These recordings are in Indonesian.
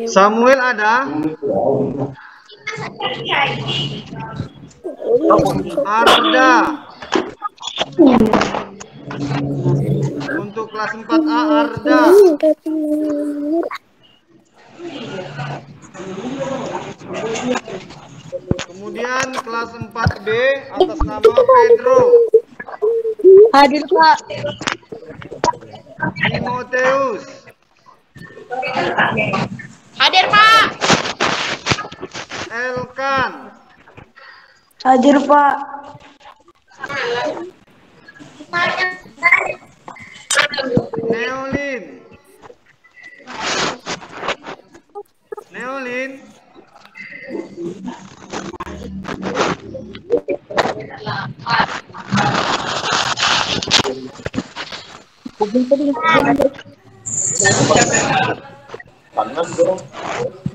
Samuel ada? Arda. Untuk kelas 4A Arda. Kemudian kelas 4B atas nama Pedro. Hadir, Pak. Timoteus. Hadir, Pak. Elkan. Hadir, Pak. Neolin. Neolin.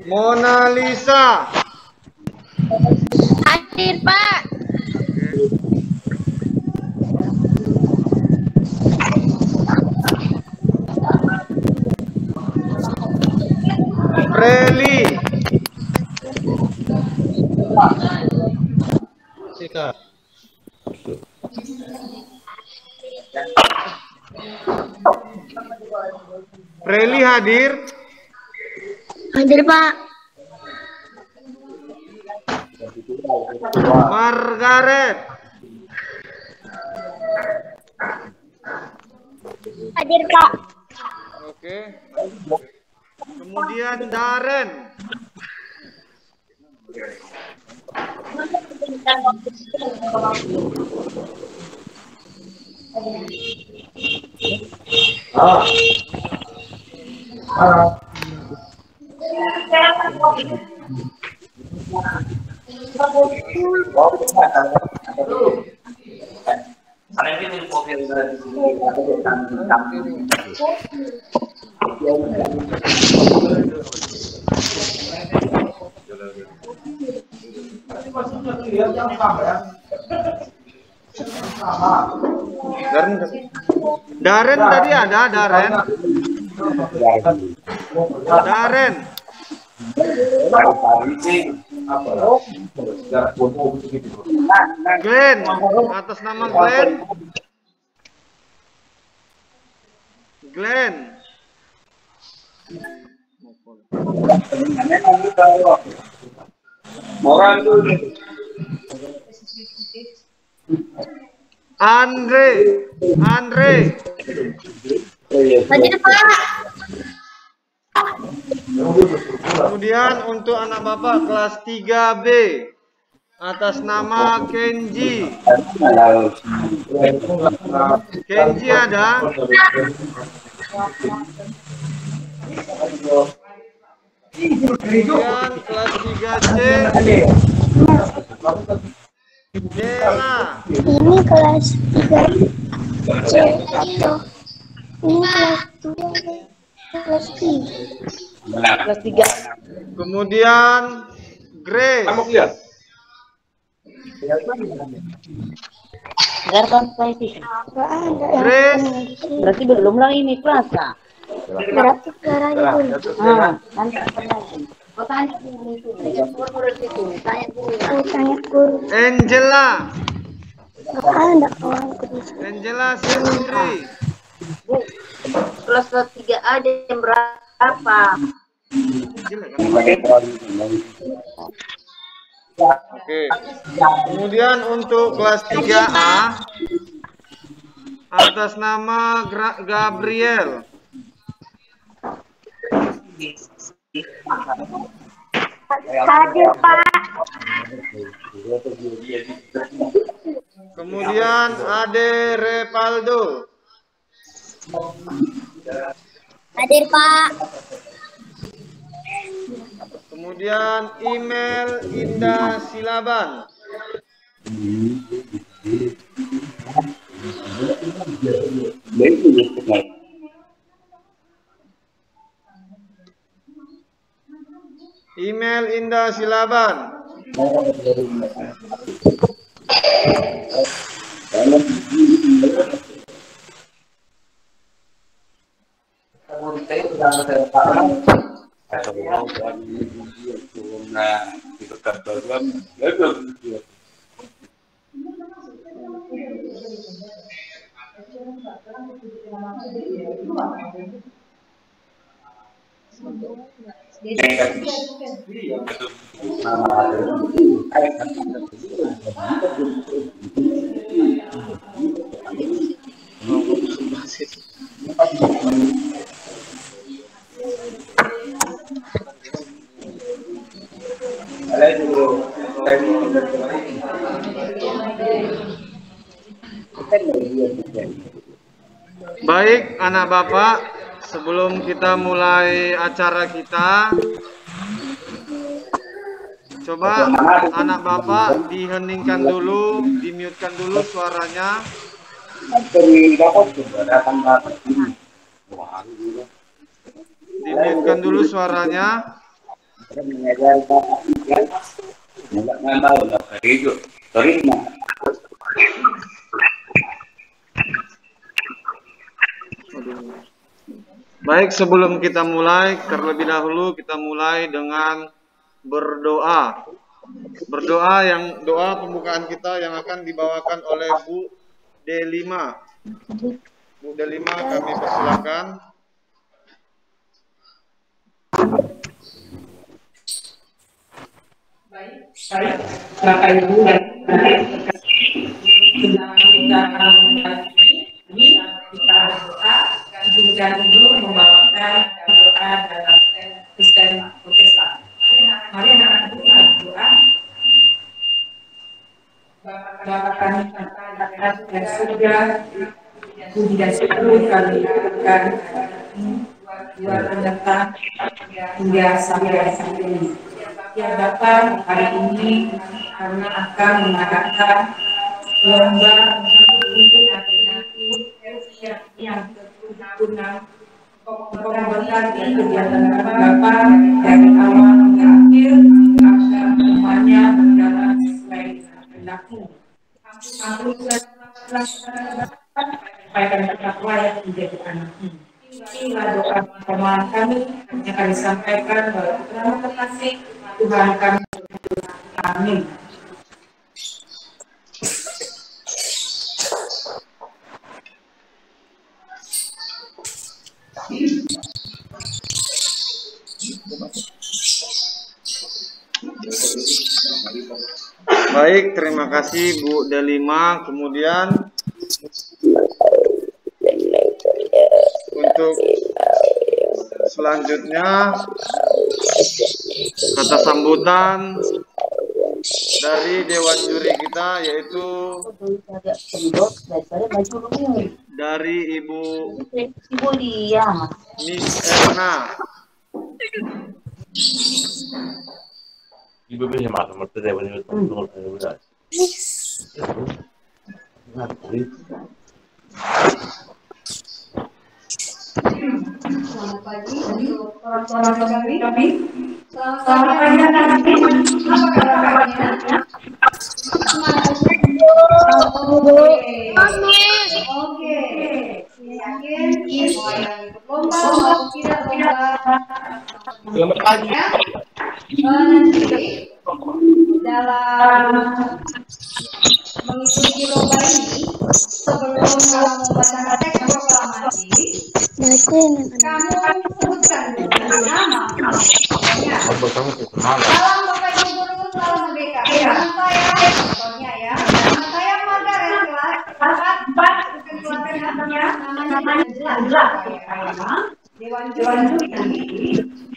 Mona Lisa. Hadir, Pak. Preli. Preli hadir. Hadir, Pak. Margaret. Hadir, Pak. Oke. Kemudian Darren. Darren tadi ada Darren. Darren. Glenn atas nama Glenn. Glenn. Andre. Hadir, Pak. Kemudian untuk anak bapak kelas 3B atas nama Kenji. Kenji ada? Kemudian kelas 3C Dela. Ini kelas 3C atau ini kelas 2 kelas 3. Kelas 3. Kemudian Grace. Grace. Berarti belum lah ini kelas. Berarti caranya dulu. Tanya guru. Angela. Ada kawan guru. Angela Senturi. Kelas 3 ada yang berapa? Oke. Kemudian untuk kelas 3A atas nama Gabriel. Hadir, Pak. Kemudian Ade Repaldo. Hadir, Pak. Kemudian email Indah Silaban. Email Indah Silaban. Baik, anak Bapak, sebelum kita mulai acara kita, coba anak Bapak diheningkan dulu, di-mute-kan dulu suaranya. Di-mute-kan dulu suaranya. Baik, sebelum kita mulai, terlebih dahulu kita mulai dengan berdoa. Berdoa doa pembukaan kita yang akan dibawakan oleh Bu D5. Bu D5 kami persilakan. Baik, Bapak Ibu dan kita berdoa dan dulu membawakan doa dalam Kristen Protestan. Mari anak-anak berdoa. Bapa kami yang surga, puji dan syukur kami berikan buat mendatang hingga sampai saat ini. Ya Bapak, hari ini kami akan mengadakan lomba untuk alternatif yang ke-26 memberkati kegiatan Bapak dari awal hingga akhir agar semuanya berjalan sesuai dengan kehendak-Mu. Ampunilah supaya kami tetap layak menjadi anak-Mu. Inilah doa permohonan kami yang kami sampaikan bahwa terima kasih Tuhan kami. Amin. Baik, terima kasih Bu D5. Kemudian untuk selanjutnya kata sambutan dari Dewan Juri kita, yaitu dari Ibu Miss Erna. Ibu bisa masuk mertu Dewan Juri. Selamat pagi untuk orang-orang kami. Selamat pagi anak-anak. Apa kabarnya? Oke. Yakin semua yang ikut lomba maupun tidak lomba. Selamat pagi. Nanti dalam mengikuti lomba ini, sebelum kamu membaca teks proklamasi, kamu sebutkan dulu nama. Salam Bapak Ibu Guru, salam merdeka. Nama saya, contohnya ya, nama saya Margaret, kelas 4, namanya jelas. Dewan Juri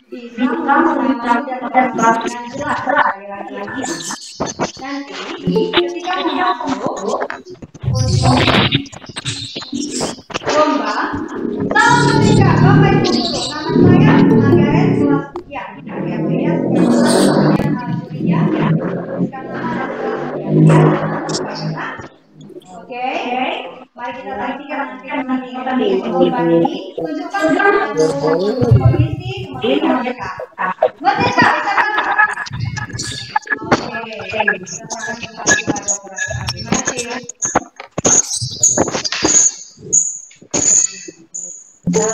bisa mengenal dan dengan jelas sekali lagi. Nanti ketika masuk untuk lomba, salam merdeka Bapak Ibu Guru. Nama saya Margaret, kelas ya, jurinya tuliskan nama dan kelas. Oke, mari kita saksikan nanti lomba ini. Tunjukkan kondisi kemerdekaan mereka. Merdeka, bisa kan? Oke, kita akan kepada Dokter. Terima kasih. Baik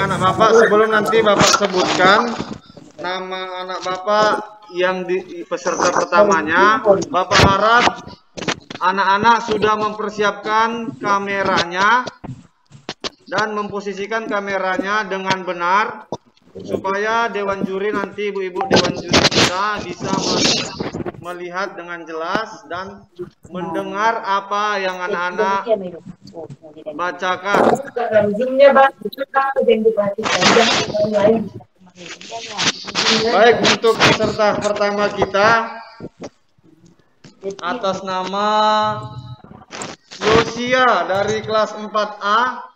anak Bapak, sebelum nanti Bapak sebutkan nama anak Bapak yang di peserta pertamanya, Bapak harap anak-anak sudah mempersiapkan kameranya dan memposisikan kameranya dengan benar supaya dewan juri nanti ibu-ibu dewan juri kita bisa melihat dengan jelas dan mendengar apa yang anak-anak bacakan. Baik, untuk peserta pertama kita atas nama Yosia dari kelas 4A.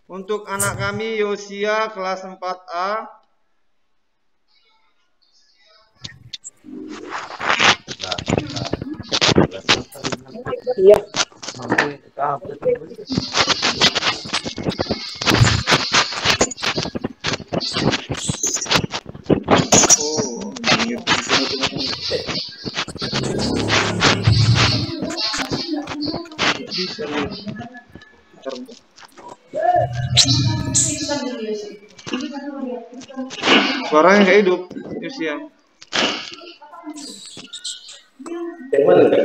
Untuk anak kami Yosia kelas 4A. Iya. Suaranya nggak hidup, Yosia.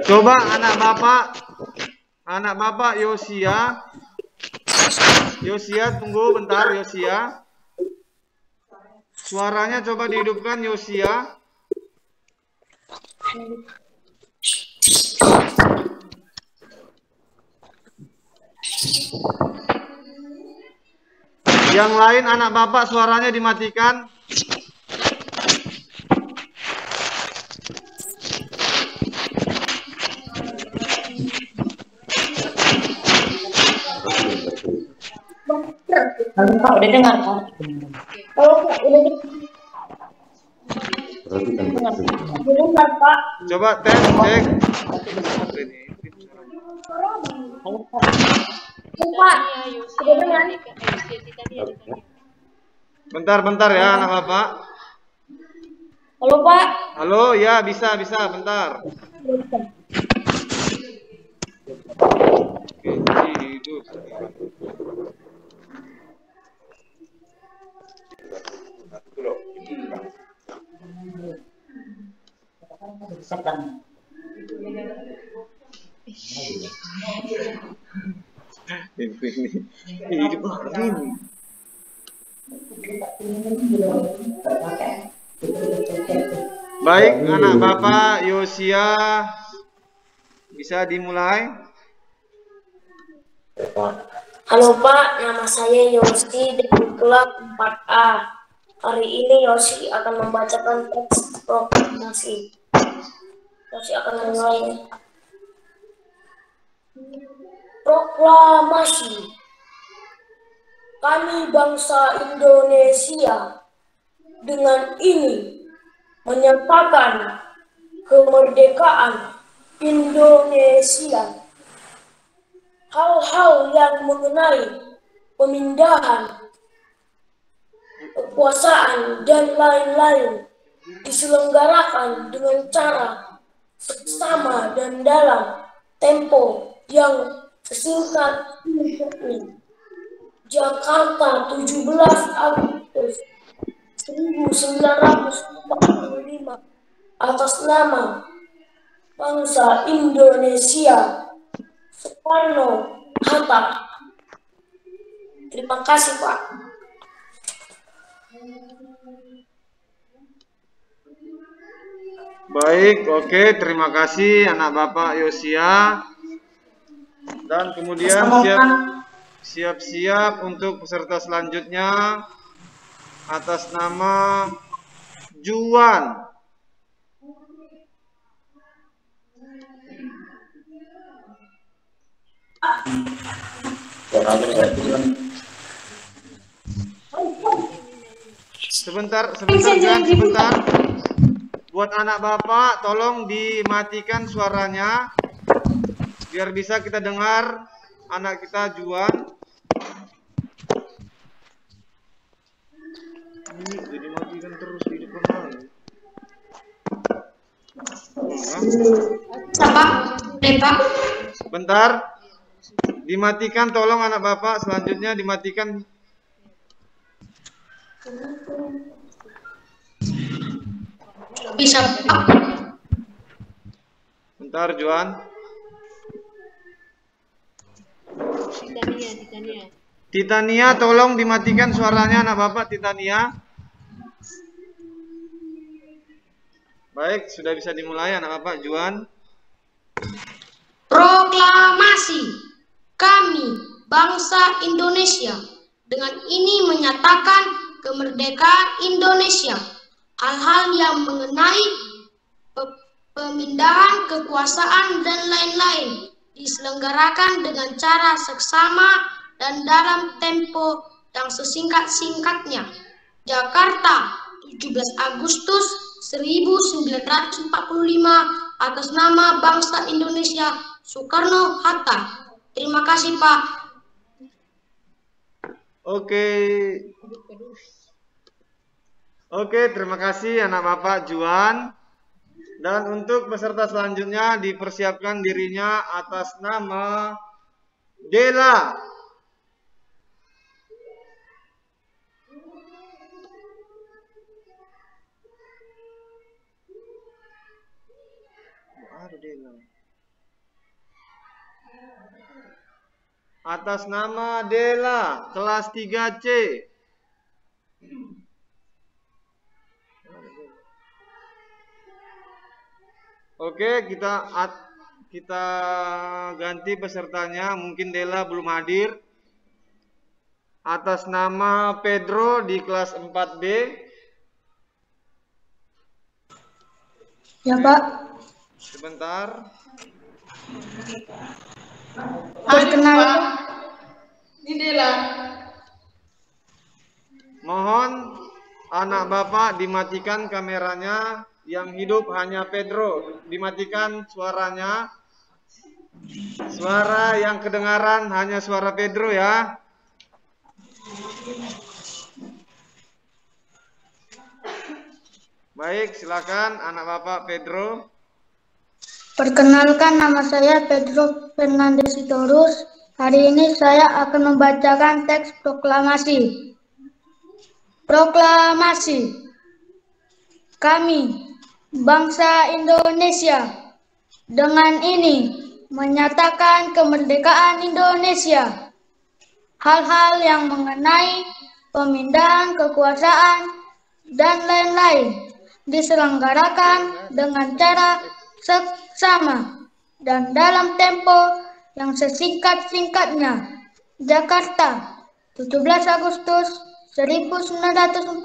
Coba anak bapak Yosia. Yosia, tunggu bentar Yosia. Suaranya coba dihidupkan Yosia. Yang lain anak bapak suaranya dimatikan. Pak, udah dengar Pak? Oh, udah dengar Pak. Coba tes, cek. Pak, udah dengar. Bentar ya anak bapak. Halo Pak. Halo, ya bisa, bentar. Hidup. Hidup ini. Baik, anak bapak Yosia bisa dimulai. Halo Pak, nama saya Yosi dari kelas 4A. Hari ini Yosi akan membacakan teks proklamasi. Yosi akan memulai. Proklamasi. Kami bangsa Indonesia dengan ini menyatakan kemerdekaan Indonesia. Hal-hal yang mengenai pemindahan kekuasaan dan lain-lain diselenggarakan dengan cara seksama dan dalam tempo yang sesingkat mungkin. Jakarta, 17 Agustus 1945, atas nama bangsa Indonesia, Soekarno-Hatta. Terima kasih, Pak. Baik, oke, terima kasih anak bapak Yosia. Dan kemudian siap-siap untuk peserta selanjutnya atas nama Juan. Sebentar. Buat anak bapak, tolong dimatikan suaranya. biar bisa kita dengar anak kita Juan. Ini jadi matikan terus di depan lagi. Siapa? Pak. Bentar. Dimatikan tolong anak Bapak, selanjutnya dimatikan. Bisa, Pak. Bentar Juan. Titania, tolong dimatikan suaranya anak Bapak Titania. Baik, sudah bisa dimulai anak Bapak Juan. Proklamasi kami bangsa Indonesia dengan ini menyatakan kemerdekaan Indonesia. Hal-hal yang mengenai pemindahan kekuasaan dan lain-lain diselenggarakan dengan cara seksama dan dalam tempo yang sesingkat-singkatnya. Jakarta, 17 Agustus 1945 atas nama bangsa Indonesia, Soekarno-Hatta. Terima kasih, Pak. Oke, terima kasih anak Bapak Juan. Dan untuk peserta selanjutnya dipersiapkan dirinya atas nama Dela. Atas nama Dela, kelas 3C. Oke, kita ganti pesertanya. Mungkin Dela belum hadir. Atas nama Pedro di kelas 4B. Ya, Pak. Sebentar. Perkenalkan. Ini Dela. Mohon anak Bapak dimatikan kameranya. Yang hidup hanya Pedro. Dimatikan suaranya. Suara yang kedengaran hanya suara Pedro ya. Baik, silakan anak Bapak Pedro. Perkenalkan, nama saya Pedro Fernandes Sitorus. Hari ini saya akan membacakan teks proklamasi. Proklamasi. Kami, bangsa Indonesia, dengan ini menyatakan kemerdekaan Indonesia. Hal-hal yang mengenai pemindahan kekuasaan dan lain-lain diselenggarakan dengan cara seksama dan dalam tempo yang sesingkat-singkatnya. Jakarta, 17 Agustus 1945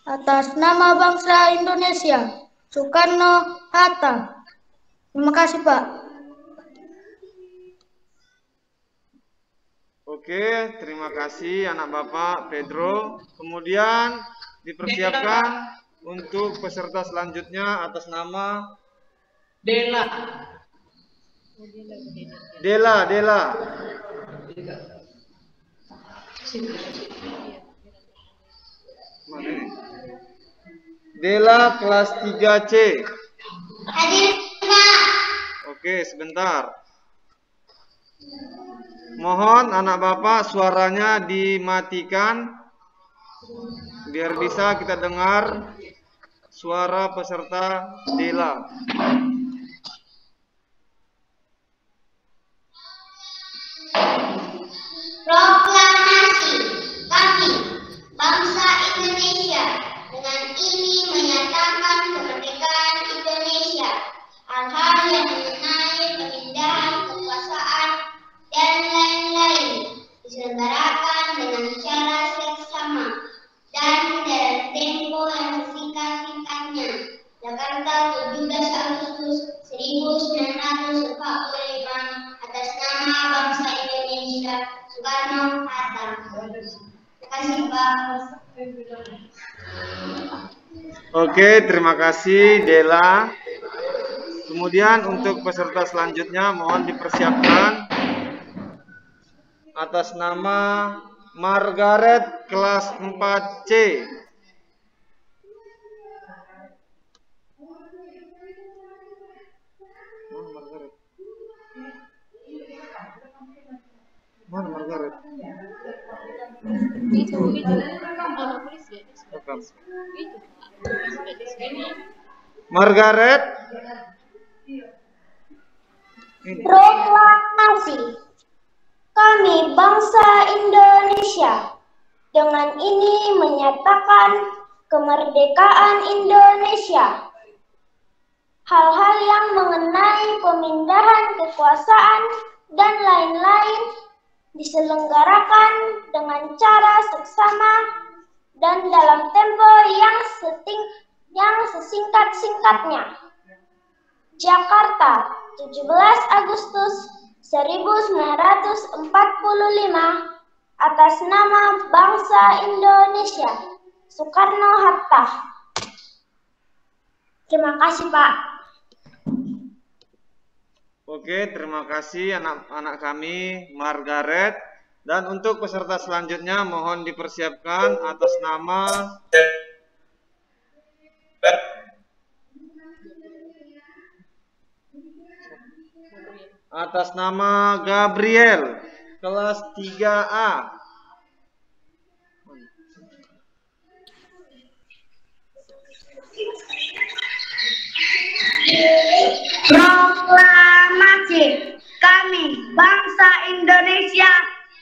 atas nama bangsa Indonesia, Soekarno-Hatta. Terima kasih, Pak. Oke, terima kasih anak Bapak Pedro. Kemudian dipersiapkan untuk peserta selanjutnya atas nama Dela. Dela. Mana ini? Dela kelas 3C. Hadir, Pak. Oke, sebentar. Mohon anak Bapak suaranya dimatikan biar bisa kita dengar suara peserta Dela. Proklamasi kami bangsa Indonesia dengan ini menyatakan kemerdekaan Indonesia. Hal-hal yang mengenai pemindahan kekuasaan dan lain-lain diselenggarakan dengan cara seksama dan dalam tempo yang sesingkat-singkatnya. Jakarta, 17 Agustus 1945 atas nama bangsa Indonesia, Soekarno-Hatta. Terima kasih, Pak. Oke, terima kasih Dela. Kemudian untuk peserta selanjutnya mohon dipersiapkan atas nama Margaret kelas 4C. Mana Margaret? Margaret. Proklamasi. Kami bangsa Indonesia dengan ini menyatakan kemerdekaan Indonesia. Hal-hal yang mengenai pemindahan kekuasaan dan lain-lain diselenggarakan dengan cara seksama dan dalam tempo yang sesingkat-singkatnya. Jakarta, 17 Agustus 1945, atas nama bangsa Indonesia, Soekarno-Hatta. Terima kasih, Pak. Oke, terima kasih anak-anak kami Margaret. Dan untuk peserta selanjutnya mohon dipersiapkan atas nama Gabriel kelas 3A. Proklamasi. Kami bangsa Indonesia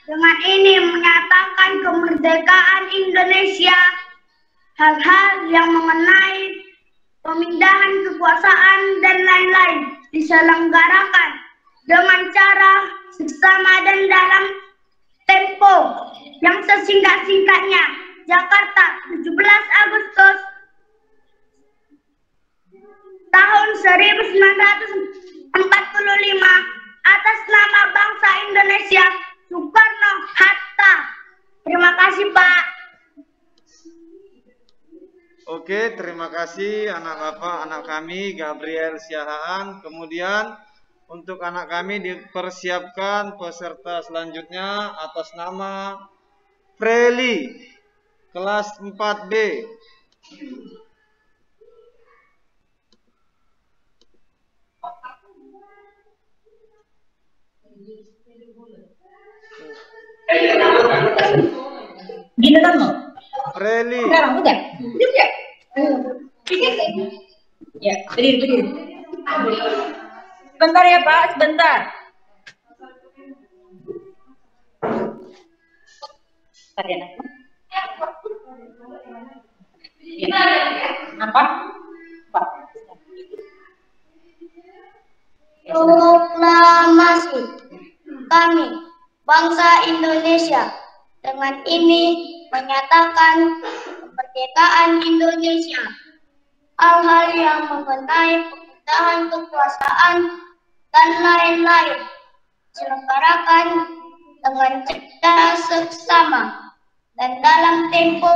dengan ini menyatakan kemerdekaan Indonesia. Hal-hal yang mengenai pemindahan kekuasaan dan lain-lain diselenggarakan dengan cara seksama dan dalam tempo yang sesingkat-singkatnya. Jakarta, 17 Agustus tahun 1945, atas nama bangsa Indonesia, Soekarno-Hatta. Terima kasih, Pak. Oke, terima kasih anak kami Gabriel Siahaan. Kemudian untuk anak kami dipersiapkan peserta selanjutnya atas nama Freli kelas 4B. Gini kan mau? Freli. Sekarang udah? Udah. Ya, berdiri. Sebentar ya Pak, sebentar. Ya. Apa? Pak. Proklamasi. Kami, bangsa Indonesia, dengan ini menyatakan kemerdekaan Indonesia. Hal-hal yang mengenai pemindahan kekuasaan dan lain-lain diselenggarakan dengan cara seksama dan dalam tempo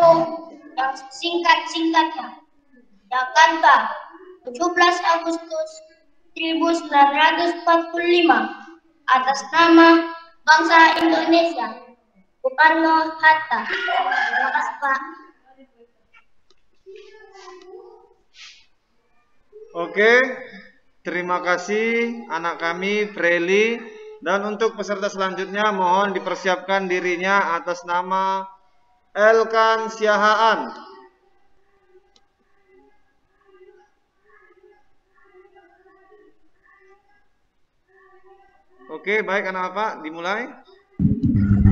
yang singkat-singkatnya. Jakarta, 17 Agustus 1945, atas nama bangsa Indonesia, Soekarno-Hatta. Terima kasih, Pak. Oke, terima kasih anak kami Freli. Dan untuk peserta selanjutnya mohon dipersiapkan dirinya atas nama Elkan Siahaan. Oke, baik anak-anak, dimulai.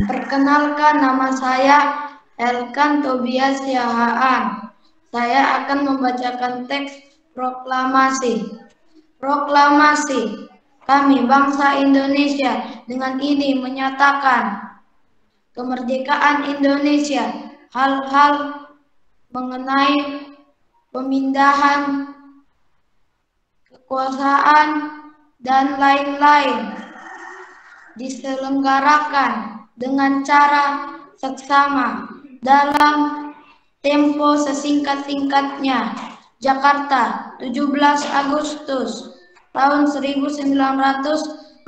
Perkenalkan, nama saya Elkan Tobias Siahaan. Saya akan membacakan teks proklamasi. Proklamasi. Kami bangsa Indonesia dengan ini menyatakan kemerdekaan Indonesia. Hal-hal mengenai pemindahan kekuasaan dan lain-lain diselenggarakan dengan cara seksama dalam tempo sesingkat-singkatnya. Jakarta, 17 Agustus tahun 1945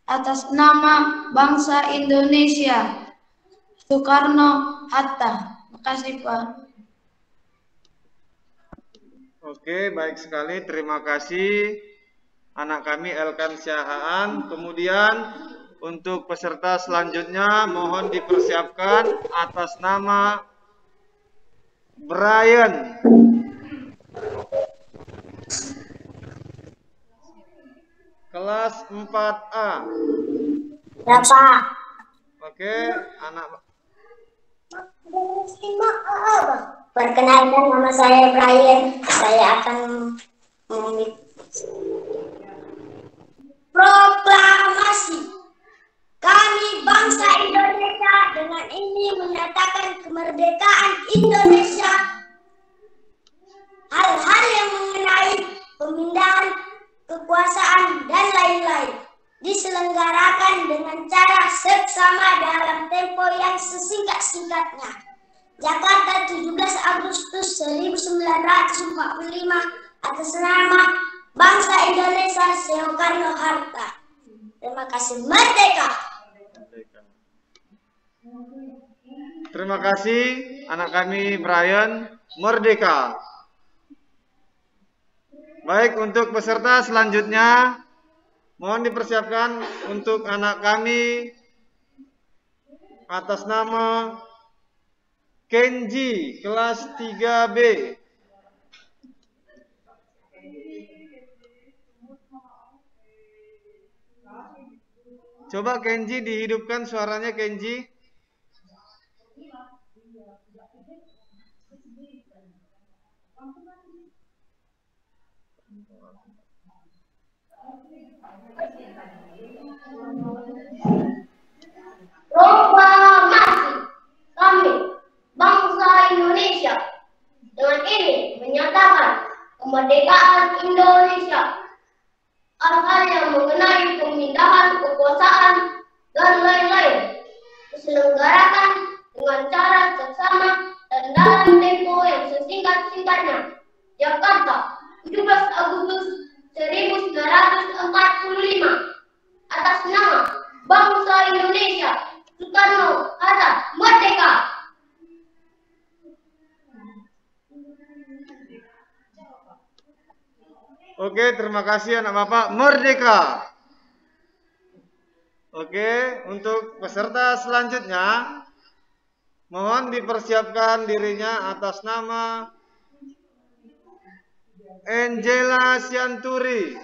atas nama bangsa Indonesia. Soekarno-Hatta. Makasih, Pak. Oke, baik sekali. Terima kasih anak kami Elkan Syahaan. Kemudian untuk peserta selanjutnya mohon dipersiapkan atas nama Brian. Kelas 4A. Ya, Pak. Oke, anak Perkenalkan, nama saya Brian. Saya akan Proklamasi. Kami bangsa Indonesia dengan ini menyatakan kemerdekaan Indonesia. Hal-hal yang mengenai pemindahan kekuasaan dan lain-lain diselenggarakan dengan cara seksama dalam tempo yang sesingkat-singkatnya. Jakarta, 17 Agustus 1945 atas nama bangsa Indonesia Soekarno-Hatta. Terima kasih. Merdeka. Terima kasih anak kami Brian. Merdeka. Baik, untuk peserta selanjutnya mohon dipersiapkan untuk anak kami atas nama Kenji kelas 3B. Coba Kenji dihidupkan suaranya, Kenji. Proklamasi. Kami bangsa Indonesia dengan ini menyatakan kemerdekaan Indonesia. Hal-hal yang mengenai pemindahan kekuasaan dan lain-lain diselenggarakan dengan cara seksama dan dalam tempo yang sesingkat-singkatnya. Jakarta, 17 Agustus 1945 atas nama bangsa Indonesia Soekarno-Hatta. Merdeka. Oke, terima kasih anak Bapak. Merdeka. Oke, untuk peserta selanjutnya mohon dipersiapkan dirinya atas nama Angela Sianturi.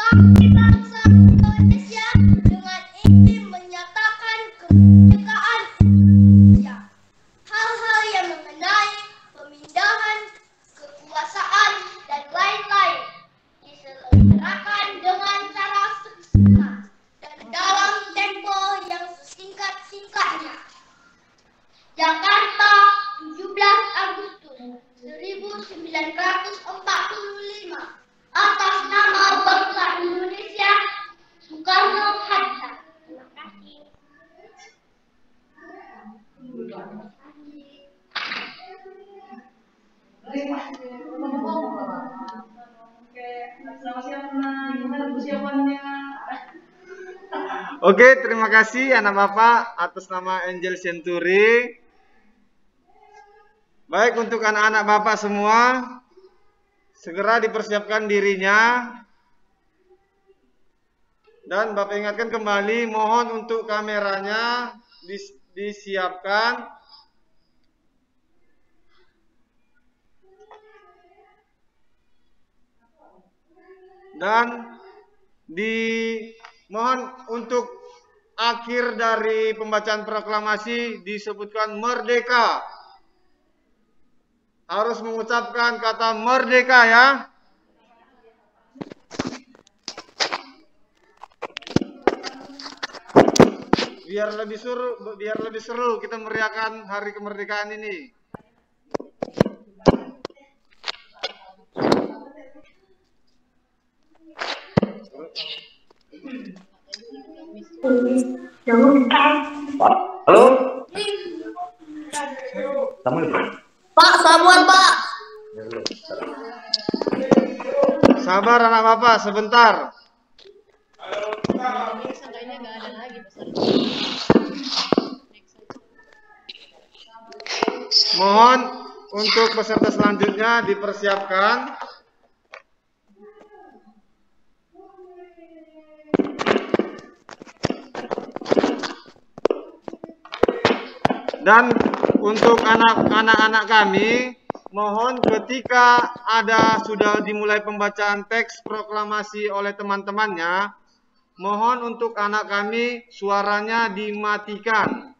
Kami bangsa Indonesia dengan ini menyatakan kemerdekaan Indonesia. Hal-hal yang mengenai pemindahan kekuasaan dan lain-lain diselenggarakan dengan cara seksama dan dalam tempo yang sesingkat-singkatnya. Jakarta, 17 Agustus 1945 atas nama bangsa Indonesia Soekarno-Hatta. Terima kasih. Oke, terima kasih anak Bapak atas nama Angel Century. Baik, untuk anak-anak Bapak semua, segera dipersiapkan dirinya. Dan Bapak ingatkan kembali, mohon untuk kameranya disiapkan. Dan mohon untuk akhir dari pembacaan proklamasi disebutkan merdeka. Harus mengucapkan kata merdeka ya. Biar lebih seru kita meriahkan hari kemerdekaan ini. Halo? Pak, sabar Pak. Sabar anak bapak, sebentar. Mohon untuk peserta selanjutnya dipersiapkan. Dan untuk anak-anak kami, mohon ketika sudah dimulai pembacaan teks proklamasi oleh teman-temannya, mohon untuk anak kami suaranya dimatikan.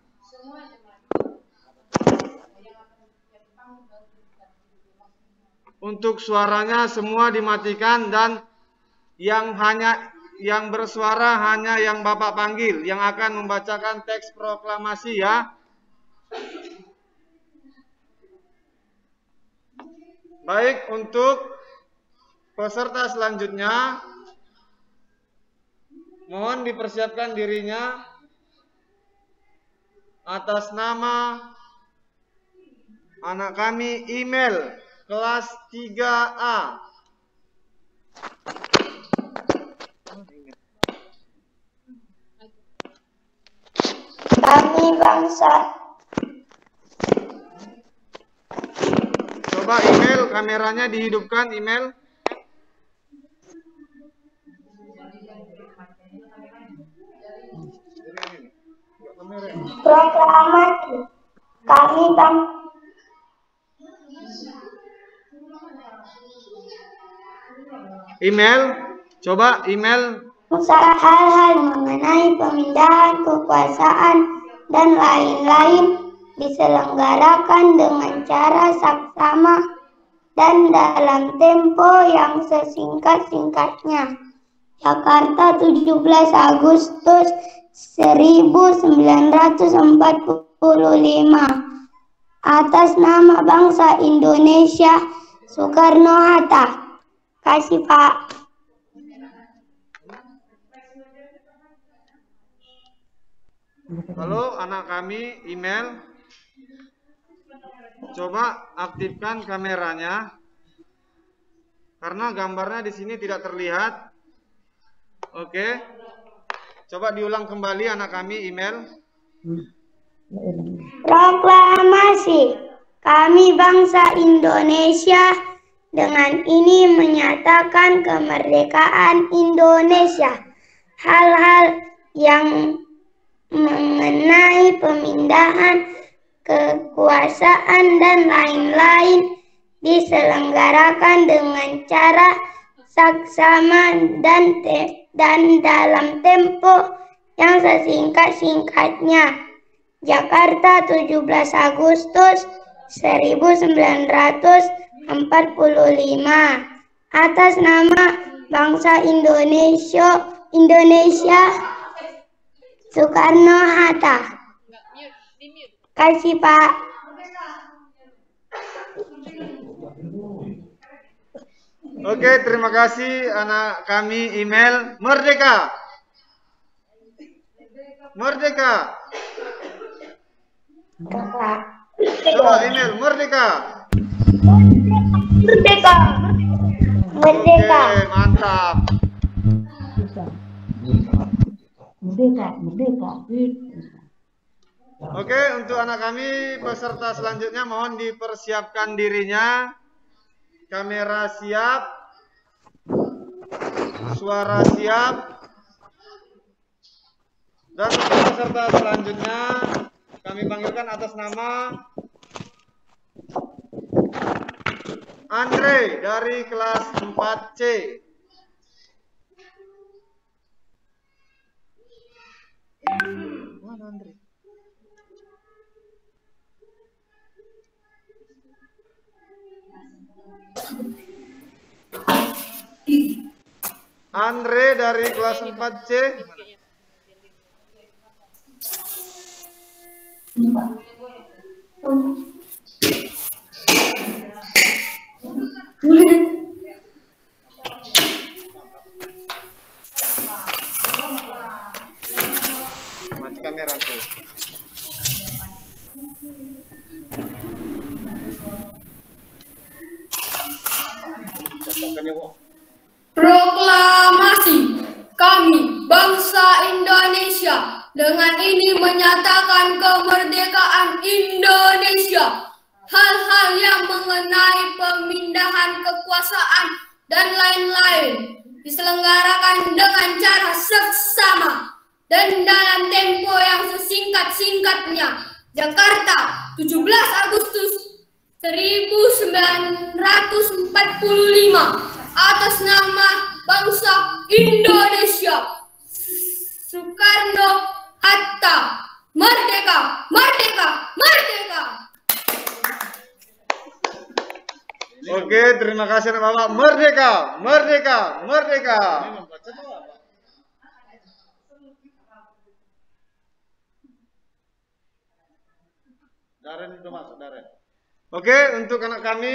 Untuk suaranya semua dimatikan dan yang bersuara hanya yang Bapak panggil yang akan membacakan teks proklamasi ya. Baik, untuk peserta selanjutnya mohon dipersiapkan dirinya atas nama anak kami email kelas 3A. Kami bangsa. Coba email, kameranya dihidupkan email. Proklamasi. Kami bangsa. Email, coba email. Hal-hal mengenai pemindahan kekuasaan dan lain-lain diselenggarakan dengan cara saksama dan dalam tempo yang sesingkat-singkatnya. Jakarta, 17 Agustus 1945. Atas nama bangsa Indonesia, Soekarno-Hatta. Kasih Pak. Halo anak kami email. Coba aktifkan kameranya. Karena gambarnya di sini tidak terlihat. Oke. Coba diulang kembali anak kami email. Proklamasi. Kami bangsa Indonesia dengan ini menyatakan kemerdekaan Indonesia. Hal-hal yang mengenai pemindahan kekuasaan dan lain-lain diselenggarakan dengan cara saksama dan dalam tempo yang sesingkat-singkatnya. Jakarta, 17 Agustus 1945. Atas nama bangsa Indonesia Soekarno-Hatta. Kasih Pak. Oke, terima kasih anak kami email. Merdeka. Merdeka. Coba email merdeka. Merdeka. Merdeka. Oke, mantap. Merdeka. Oke, untuk anak kami peserta selanjutnya mohon dipersiapkan dirinya. Kamera siap. Suara siap. Dan untuk peserta selanjutnya kami panggilkan atas nama Andre dari kelas 4C. Mana Andre? Andre dari kelas 4C. kami rangkum. Proklamasi kami bangsa Indonesia dengan ini menyatakan kemerdekaan Indonesia. Hal-hal yang mengenai pemindahan kekuasaan dan lain-lain diselenggarakan dengan cara seksama dan dalam tempo yang sesingkat-singkatnya. Jakarta, 17 Agustus 1945, atas nama bangsa Indonesia. Soekarno-Hatta, merdeka, merdeka, merdeka. Oke, terima kasih Bapak. Merdeka, merdeka, merdeka. Daren itu masuk, Daren. Oke, untuk anak kami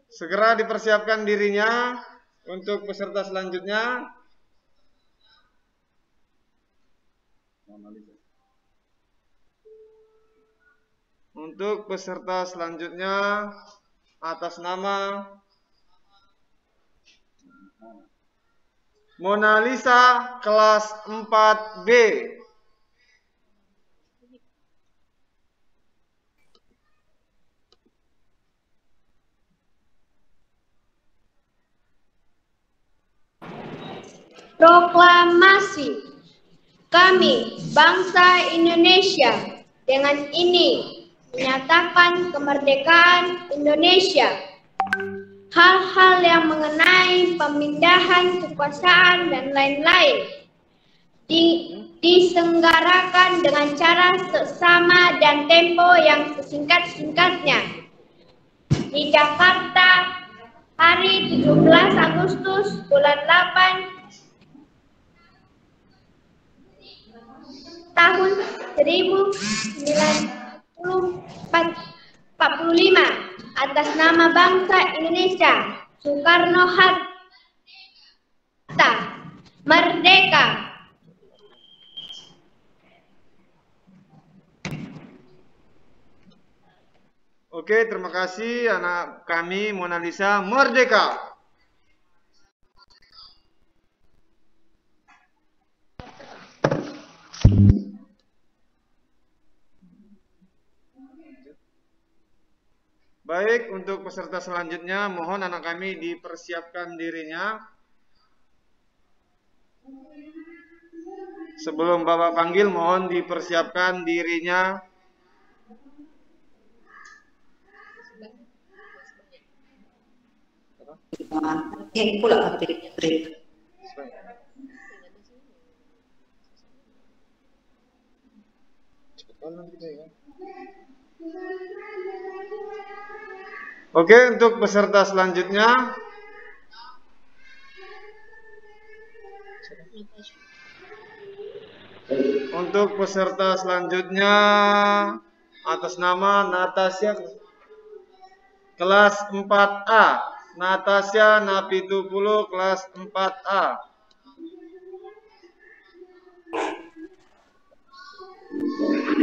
segera dipersiapkan dirinya untuk peserta selanjutnya. Untuk peserta selanjutnya atas nama Mona Lisa kelas 4B. Proklamasi kami bangsa Indonesia dengan ini menyatakan kemerdekaan Indonesia. Hal-hal yang mengenai pemindahan kekuasaan dan lain-lain diselenggarakan dengan cara seksama dan tempo yang sesingkat-singkatnya. Di Jakarta, hari 17 Agustus bulan 8 tahun 1945 atas nama bangsa Indonesia. Soekarno-Hatta, merdeka. Oke, terima kasih anak kami Mona Lisa, merdeka. Baik, untuk peserta selanjutnya mohon anak kami dipersiapkan dirinya. Sebelum Bapak panggil mohon dipersiapkan dirinya. Pula Oke, untuk peserta selanjutnya atas nama Natasha kelas 4A. Natasha Napitupulu kelas 4A.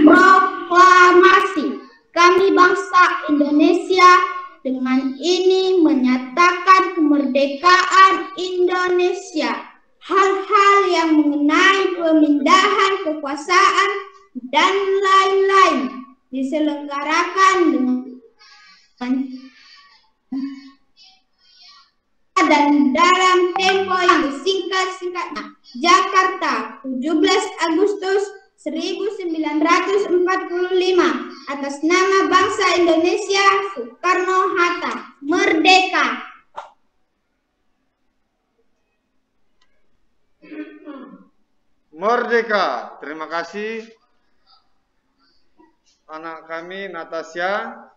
Proklamasi kami bangsa Indonesia dengan ini menyatakan kemerdekaan Indonesia. Hal-hal yang mengenai pemindahan kekuasaan dan lain-lain diselenggarakan dengan dan dalam tempo yang singkat-singkatnya. Jakarta, 17 Agustus 1945 atas nama bangsa Indonesia. Soekarno-Hatta, merdeka. Merdeka. Terima kasih anak kami Natasha.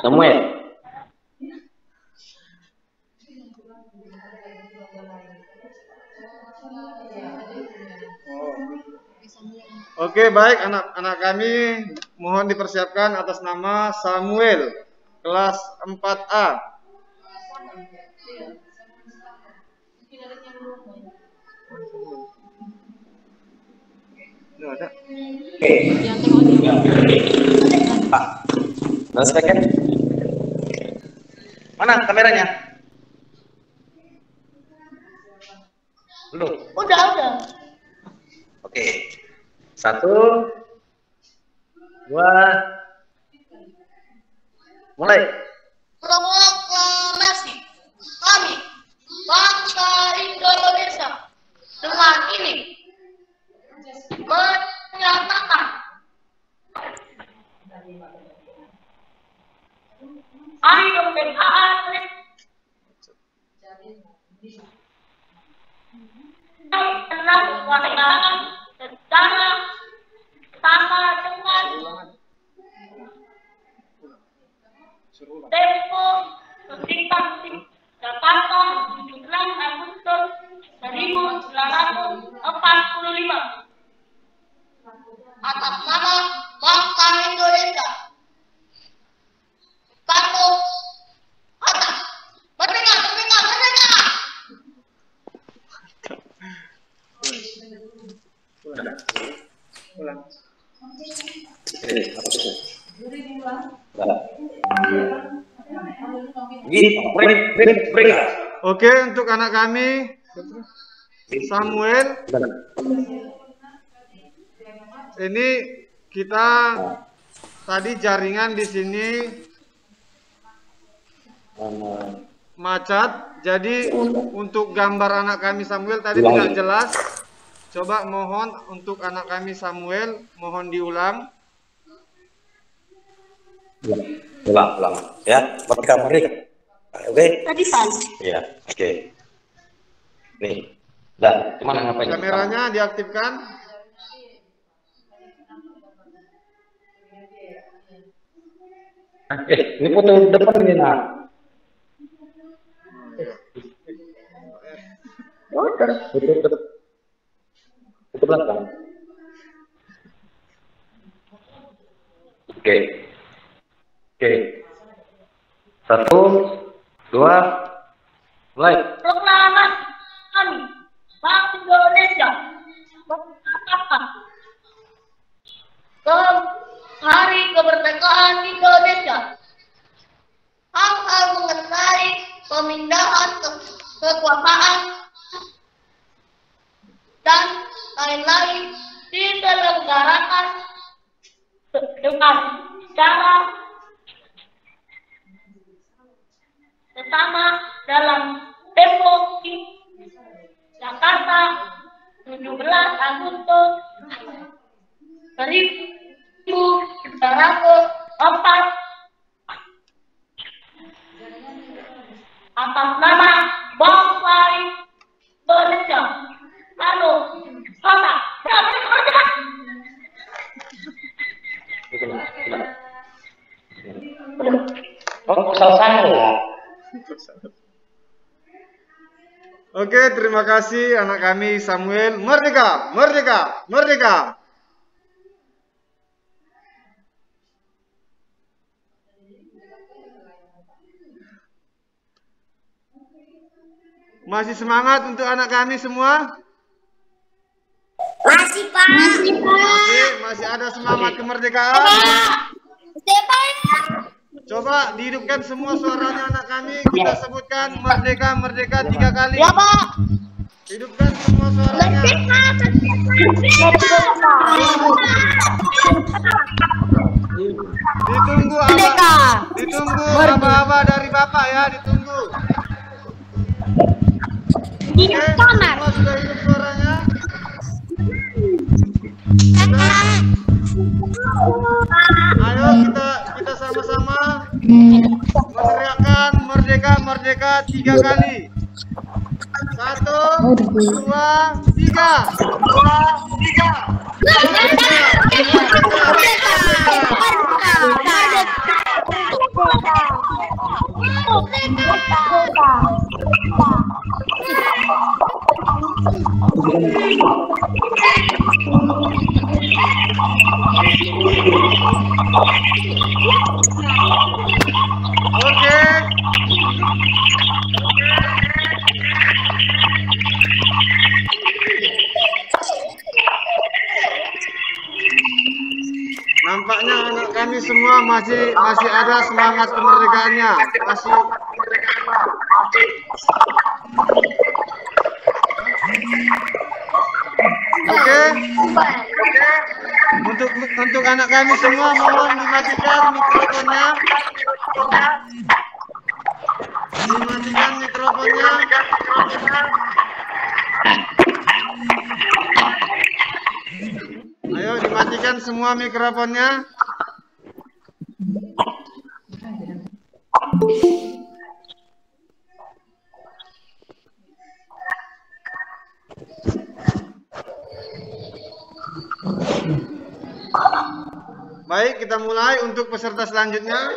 Samuel. Oke, baik anak-anak kami mohon dipersiapkan atas nama Samuel kelas 4A. Ada. Mana kameranya? Belum. Udah. Oke. 1, 2, mulai. Proklamasi kami bangsa Indonesia dengan ini menyatakan hari kemerdekaan telah dilaksanakan secara sama dengan Tempo Ketika Jakarta 17 Agustus 1945 atas nama bangsa Indonesia. Soekarno Hatta merdeka, merdeka, merdeka. Ulang. Oke, untuk anak kami Samuel, ini kita tadi jaringan di sini macet, jadi untuk gambar anak kami Samuel tadi tidak jelas. Coba mohon untuk anak kami Samuel, mohon diulang. Ulang ya, merdeka. Oke. Tadi kan. Iya, oke. Nih. Dah, gimana ngapain? Kameranya diaktifkan. Ini foto depan ini, Nak. Foto belakang. Oke. 1, 2, mulai. Proklamasi kami Bank Indonesia mengatakan Hari Kemerdekaan Indonesia. Hal-hal mengenai pemindahan kekuasaan dan lain-lain diselenggarakan dengan cara bersama dalam Tempo Jakarta 17 Agustus 1904 atas nama bangsa Indonesia. Lalu Hatta Oke, terima kasih anak kami Samuel. Merdeka, merdeka, merdeka. Masih semangat untuk anak kami semua? Masih, Pak. Masih ada semangat kemerdekaan? Coba dihidupkan semua suaranya anak kami. Kita sebutkan merdeka, merdeka 3 kali. Ya, Pak. Hidupkan semua suaranya. Ditunggu aba-aba dari Bapak ya, ditunggu. Oke, semua sudah hidup suaranya. Ayo kita sama-sama meneriakkan merdeka, merdeka 3 kali. 1, 2, 3. Merdeka. Oke. Nampaknya anak kami semua masih ada semangat kemerdekaannya. Oke. Untuk anak kami semua mohon dimatikan mikrofonnya. Dimatikan mikrofonnya. Ayo dimatikan semua mikrofonnya. Baik, kita mulai untuk peserta selanjutnya.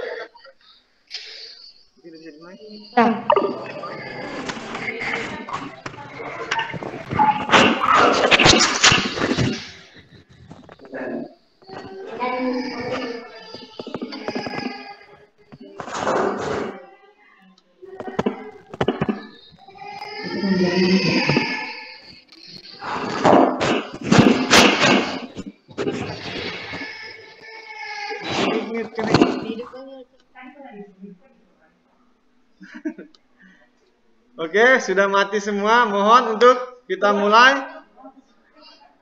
Oke, sudah mati semua. Mohon untuk kita mulai.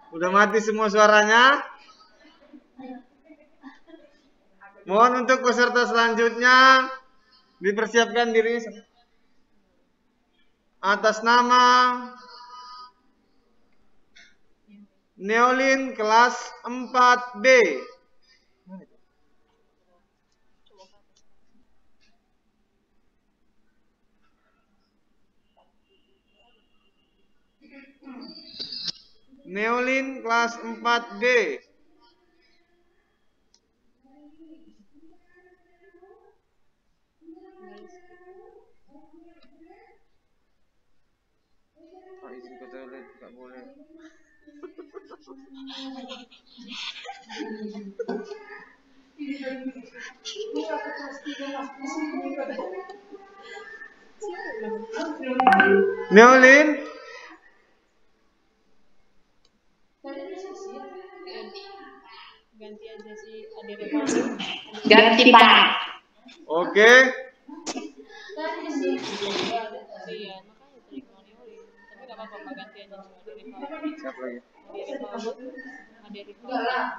Sudah mati semua suaranya. Mohon untuk peserta selanjutnya dipersiapkan diri atas nama Neolin kelas 4B. Neolin kelas 4B. Pak izin ke toilet, nggak boleh. Neolin. Ganti Pak. Oke.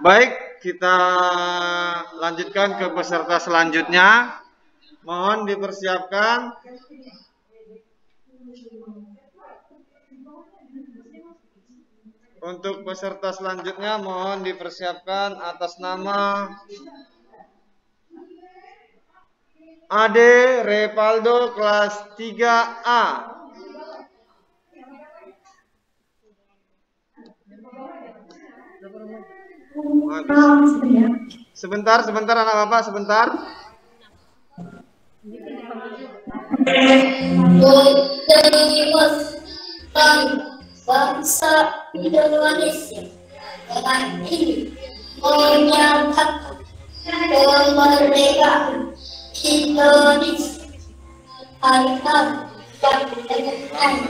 Baik, kita lanjutkan ke peserta selanjutnya. Mohon dipersiapkan. Untuk peserta selanjutnya mohon dipersiapkan atas nama Ade Repaldo kelas 3A. Sebentar anak bapak, sebentar. Bangsa Indonesia dengan ini menyatakan kemerdekaan Indonesia. Hari-hari yang dengan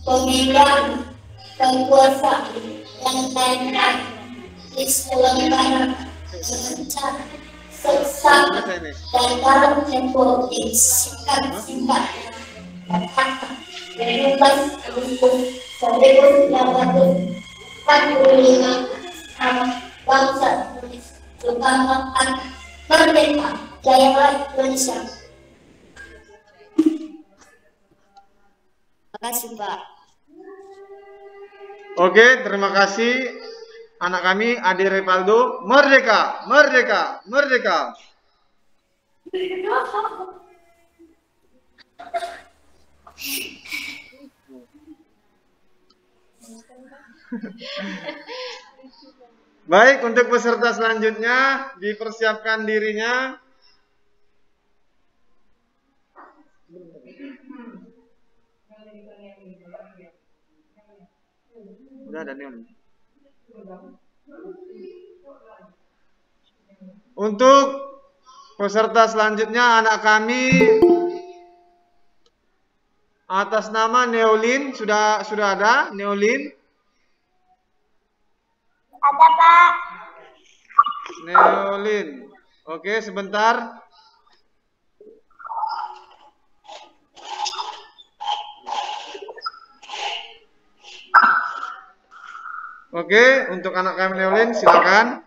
pemegang kekuasaan yang lain-lain diselenggarakan dengan cara seksama dan dalam tempo yang singkat-singkat. Bebas untuk 1945 bangsa Indonesia Bangsa merdeka, jayalah Indonesia. Terima kasih Pak. Oke, terima kasih anak kami Ade Repaldo. Merdeka, merdeka, merdeka. Baik, untuk peserta selanjutnya dipersiapkan dirinya. Udah ada nih. Untuk peserta selanjutnya anak kami atas nama Neolin, sudah ada Neolin? Ada, Pak. Neolin. Oke, sebentar. Oke, untuk anak kami Neolin silakan.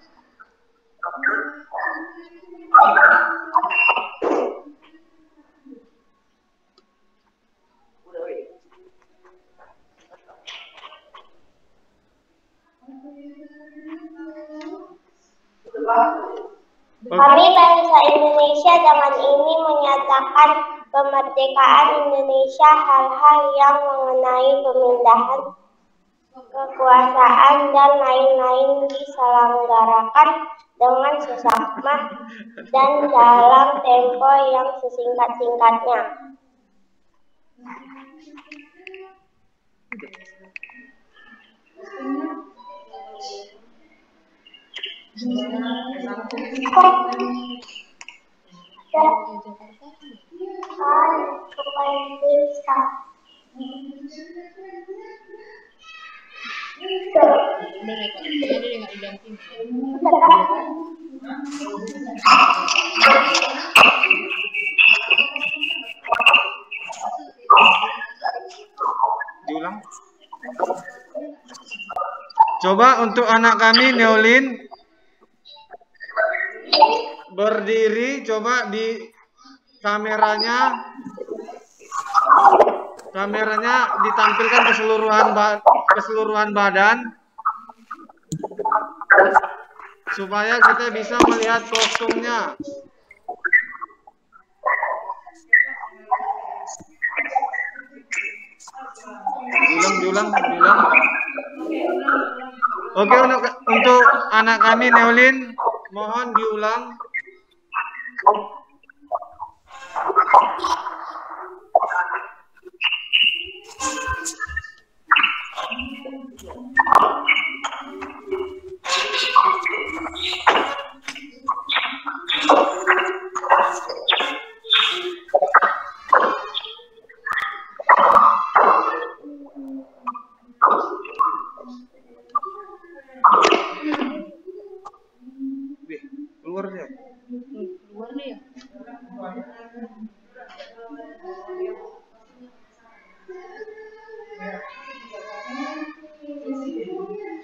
Kami bangsa Indonesia dengan ini menyatakan kemerdekaan Indonesia. Hal-hal yang mengenai pemindahan kekuasaan dan lain-lain diselenggarakan dengan seksama dan dalam tempo yang sesingkat-singkatnya. Diulang. Coba untuk anak kami Neolin berdiri, coba di kameranya ditampilkan keseluruhan badan supaya kita bisa melihat kostumnya. Diulang. Oke, untuk anak kami Neolin, mohon diulang. Keluar dia.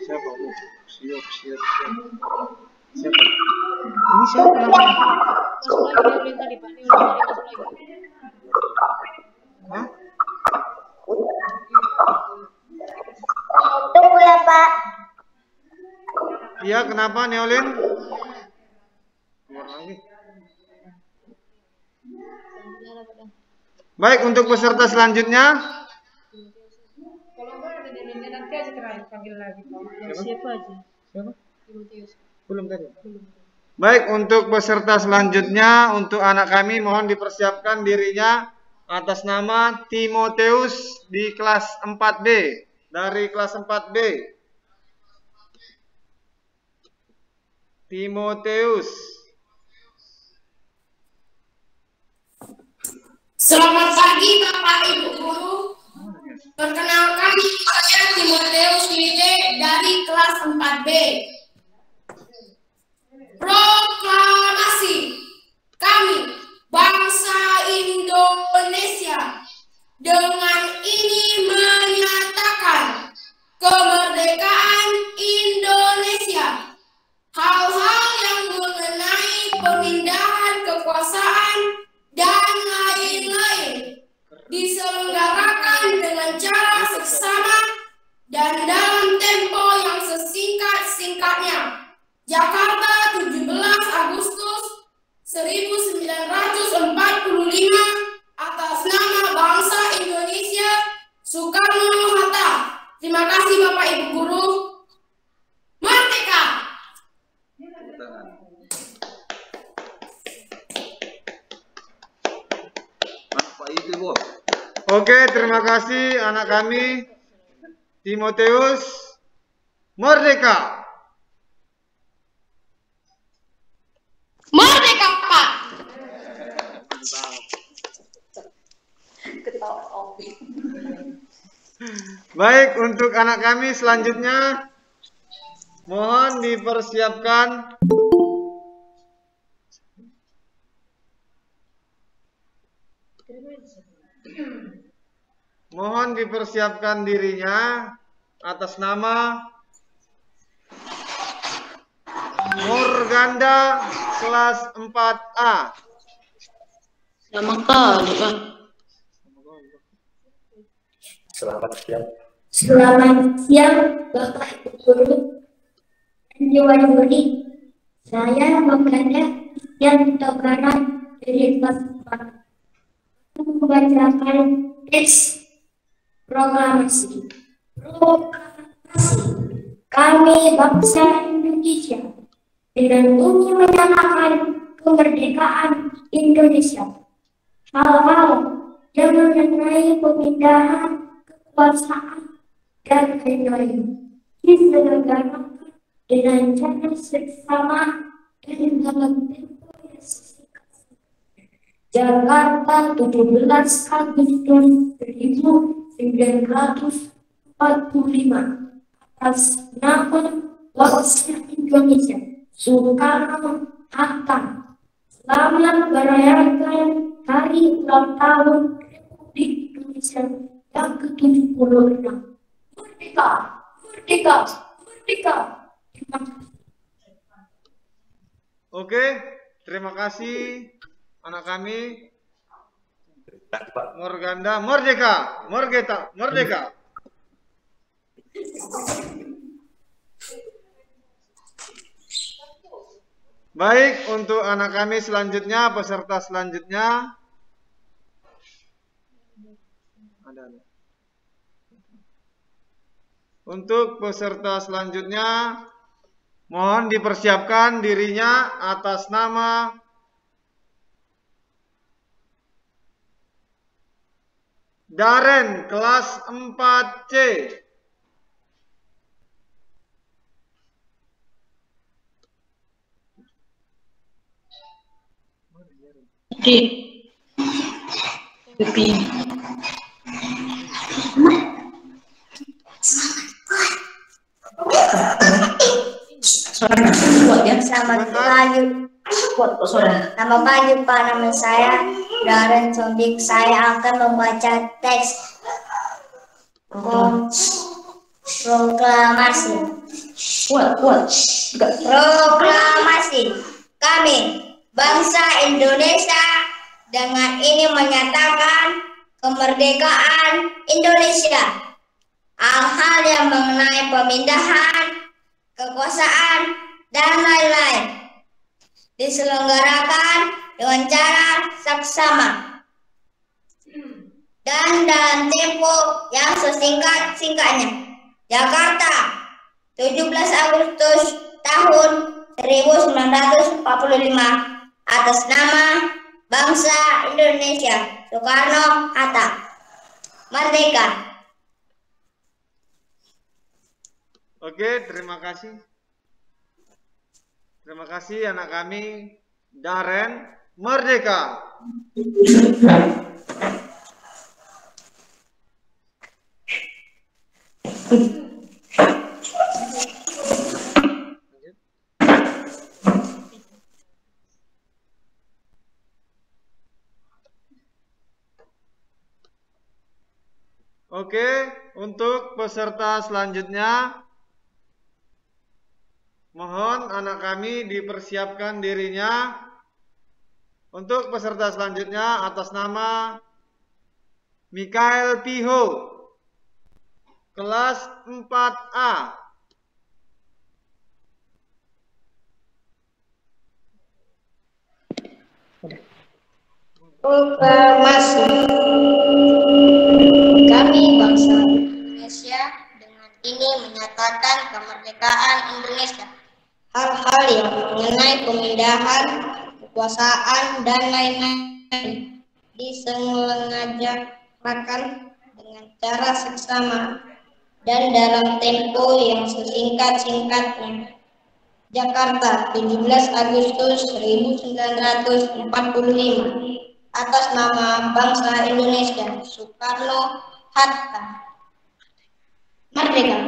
Siapa? Siap. Siapa? Ini siapa? Hah? Tunggu ya, Pak. Iya, kenapa Neolin? Keluar lagi. Baik, untuk peserta selanjutnya. Nanti aja panggil lagi, Pak. Siapa aja? Siapa? Belum tadi. Baik, untuk peserta selanjutnya, untuk anak kami mohon dipersiapkan dirinya atas nama Timoteus di kelas 4B. Dari kelas 4B. Timoteus. Selamat pagi Bapak Ibu Guru. Perkenalkan, saya Timoteus Wide dari kelas 4B. Proklamasi. Kami, bangsa Indonesia, dengan ini menyatakan kemerdekaan Indonesia. Hal-hal yang mengenai pemindahan kekuasaan dan lain-lain diselenggarakan dengan cara seksama dan dalam tempo yang sesingkat-singkatnya. Jakarta, 17 Agustus 1945, atas nama bangsa Indonesia, Soekarno-Hatta. Terima kasih Bapak Ibu Guru. Merdeka! Oke, terima kasih anak kami Timoteus. Merdeka! Merdeka, Pak. Baik, untuk anak kami selanjutnya mohon dipersiapkan. Mohon dipersiapkan dirinya atas nama Morganda kelas 4A. Nama kali kan. Selamat siang. Selamat siang, Bapak Ibu Guru dan Dewan Juri. Saya Morganda yang Barat dari kelas 4. Membacakan teks proklamasi. Kami bangsa Indonesia dengan ini menyatakan kemerdekaan Indonesia. Hal-hal yang mengenai pemindahan kekuasaan dan lain-lain diselenggarakan dengan cara seksama dan dalam tempo yang singkat. Jakarta 17 Agustus 1945 atas nama bangsa Indonesia Soekarno Hatta. Selamat merayakan hari ulang tahun Republik Indonesia yang ke-76. Merdeka, merdeka, merdeka. Terima kasih. Oke, terima kasih anak kami Morganda. Merdeka, merdeka, merdeka. Baik, untuk anak kami selanjutnya, peserta selanjutnya. Untuk peserta selanjutnya, mohon dipersiapkan dirinya atas nama Daren kelas 4C. Selamat pagi. Nama pagi Pak, nama saya Daren Sondik. Saya akan membaca teks proklamasi. Proklamasi. Kami bangsa Indonesia dengan ini menyatakan kemerdekaan Indonesia. Hal-hal yang mengenai pemindahan kekuasaan dan lain-lain diselenggarakan dengan cara saksama dan dalam tempo yang sesingkat-singkatnya. Jakarta 17 Agustus tahun 1945 atas nama bangsa Indonesia Soekarno Hatta. Merdeka. Oke, terima kasih. Terima kasih anak kami Daren. Merdeka. Oke, untuk peserta selanjutnya, mohon anak kami dipersiapkan dirinya. Untuk peserta selanjutnya atas nama Mikael Piho, kelas 4A. Proklamasi. Kami bangsa Indonesia dengan ini menyatakan kemerdekaan Indonesia. Hal-hal yang mengenai pemindahan kekuasaan dan lain-lain diselenggarakan dengan cara seksama dan dalam tempo yang sesingkat-singkatnya. Jakarta, 17 Agustus 1945. Atas nama bangsa Indonesia, Soekarno-Hatta. Merdeka.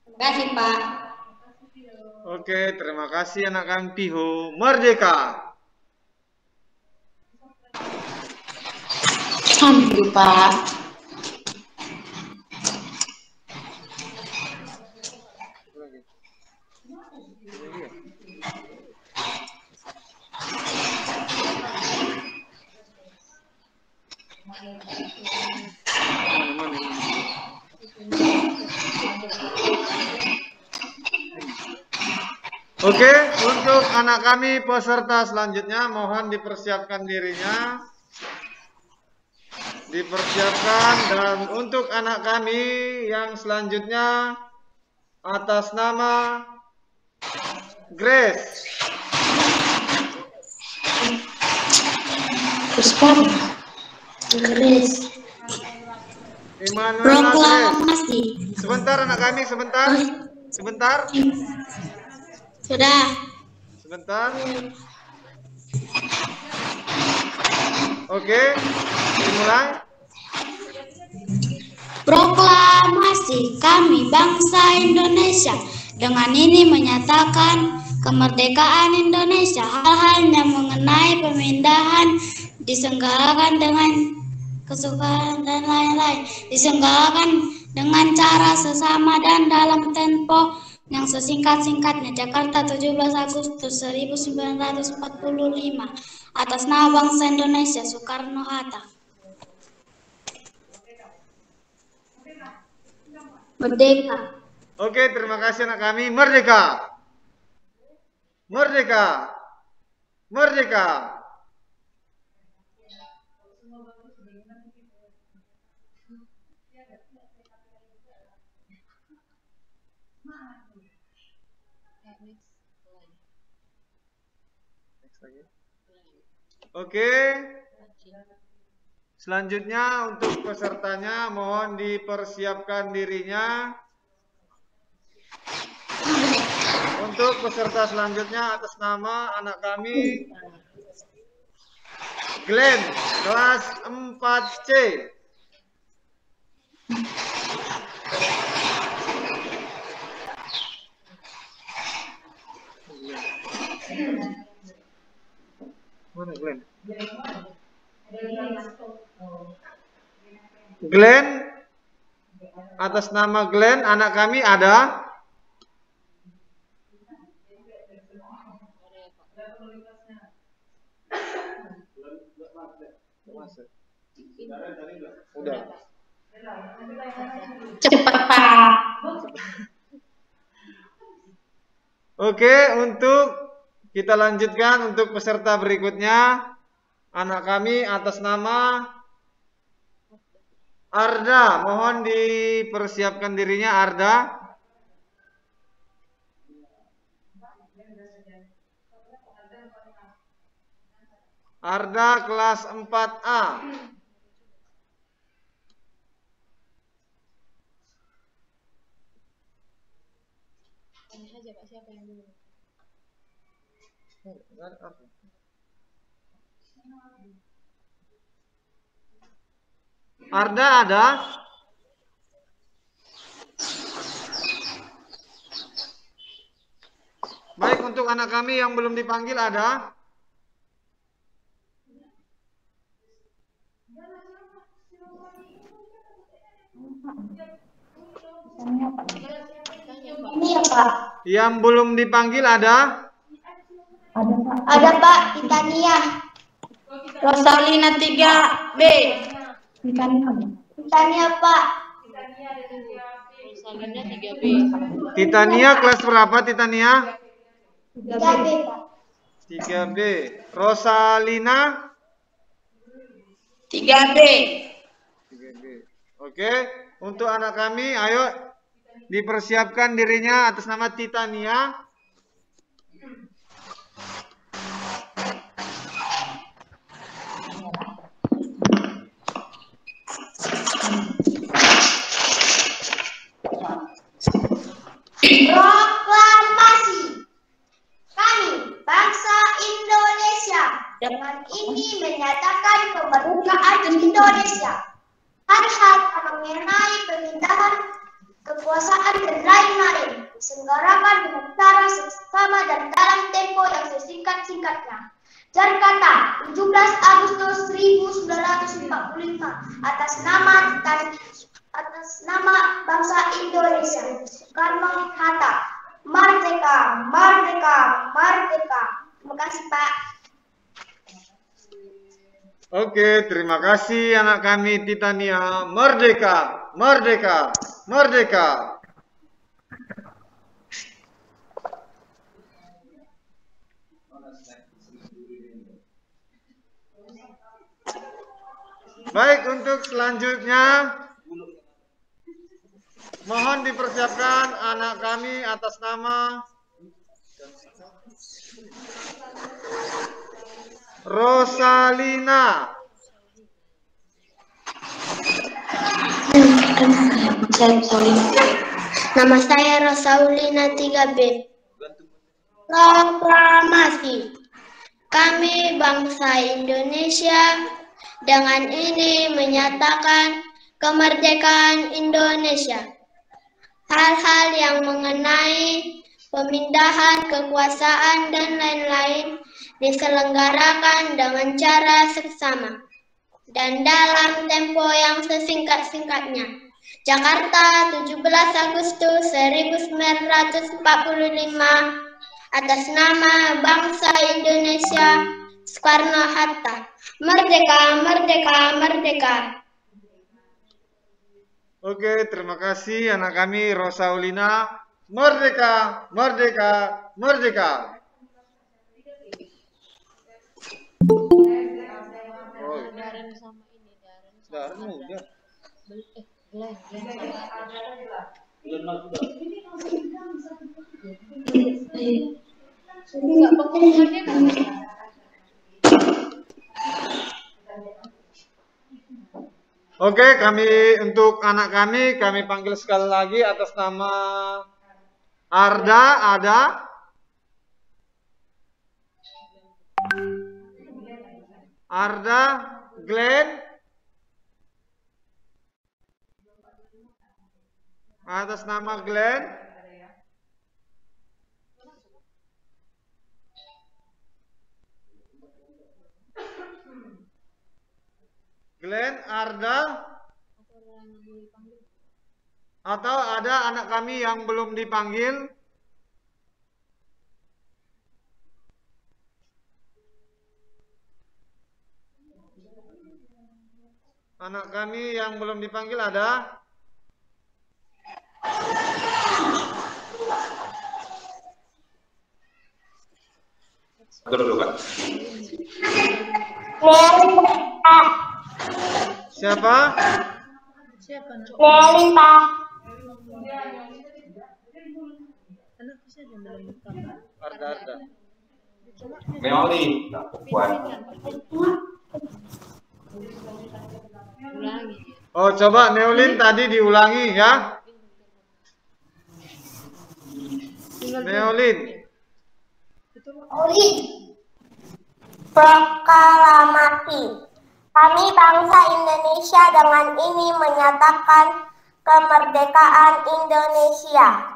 Terima kasih, Pak. Oke, terima kasih anak kami Piho. Merdeka. Sampai, Pak. Oke, untuk anak kami peserta selanjutnya mohon dipersiapkan dirinya. Dipersiapkan, dan untuk anak kami yang selanjutnya atas nama Grace. Grace. Immanuela Grace. Proklamasi. Sebentar anak kami, sebentar. Sebentar. Sudah. Sebentar. Oke, dimulai. Proklamasi kami bangsa Indonesia. Dengan ini menyatakan kemerdekaan Indonesia. Hal-hal yang mengenai pemindahan diselenggarakan dengan kesukaan dan lain-lain. Diselenggarakan dengan cara sesama dan dalam tempo yang sesingkat-singkatnya. Jakarta, 17 Agustus 1945. Atas nama bangsa Indonesia, Soekarno-Hatta. Merdeka. Oke, terima kasih anak kami. Merdeka. Merdeka. Merdeka. Oke. Selanjutnya untuk pesertanya mohon dipersiapkan dirinya. Untuk peserta selanjutnya atas nama anak kami Glenn, kelas 4C. Mana Glenn? Glenn, atas nama Glenn, anak kami ada udah. Cepat, Pak. Oke, untuk kita lanjutkan untuk peserta berikutnya. Anak kami atas nama Arda, mohon dipersiapkan dirinya Arda. Arda kelas 4A. Arda ada? Baik, untuk anak kami yang belum dipanggil ada? Ini ya, Pak. Yang belum dipanggil ada? Ada, Pak. Titania. Rosalina 3B. Titania, Pak. Rosalina 3B. Titania kelas berapa Titania? 3B, Pak. 3B. Rosalina? 3B. 3B. Oke, untuk anak kami ayo dipersiapkan dirinya atas nama Titania. kemerdekaan Indonesia. Hal-hal mengenai pemindahan kekuasaan dan lain-lain diselenggarakan dengan cara seksama dan dalam tempo yang sesingkat-singkatnya. Jakarta, 17 Agustus 1945, atas nama bangsa Indonesia. Soekarno-Hatta. Merdeka, merdeka, merdeka. Terima kasih, Pak. Oke, terima kasih anak kami Titania. Merdeka, merdeka, merdeka. Baik, untuk selanjutnya mohon dipersiapkan anak kami atas nama Rosalina. Nama saya Rosalina 3B. Proklamasi. Kami bangsa Indonesia dengan ini menyatakan kemerdekaan Indonesia. Hal-hal yang mengenai pemindahan kekuasaan dan lain-lain diselenggarakan dengan cara seksama dan dalam tempo yang sesingkat-singkatnya. Jakarta, 17 Agustus 1945, atas nama bangsa Indonesia. Soekarno-Hatta. Merdeka, merdeka, merdeka. Oke, terima kasih anak kami Rosalina. Merdeka, merdeka, merdeka. Darren sama ini, Darren udah. Glenn enggak pengumumannya kan. Oke, untuk anak kami panggil sekali lagi atas nama Arda, ada? Arda, Glenn? Atas nama Glenn? Glenn, Arda? Atau ada anak kami yang belum dipanggil? Anak kami yang belum dipanggil ada? Siapa? Nelin, Pak. Arda. Meoli. Oh, coba Neolin tadi diulangi ya. Neolin. Proklamasi. Kami bangsa Indonesia dengan ini menyatakan kemerdekaan Indonesia.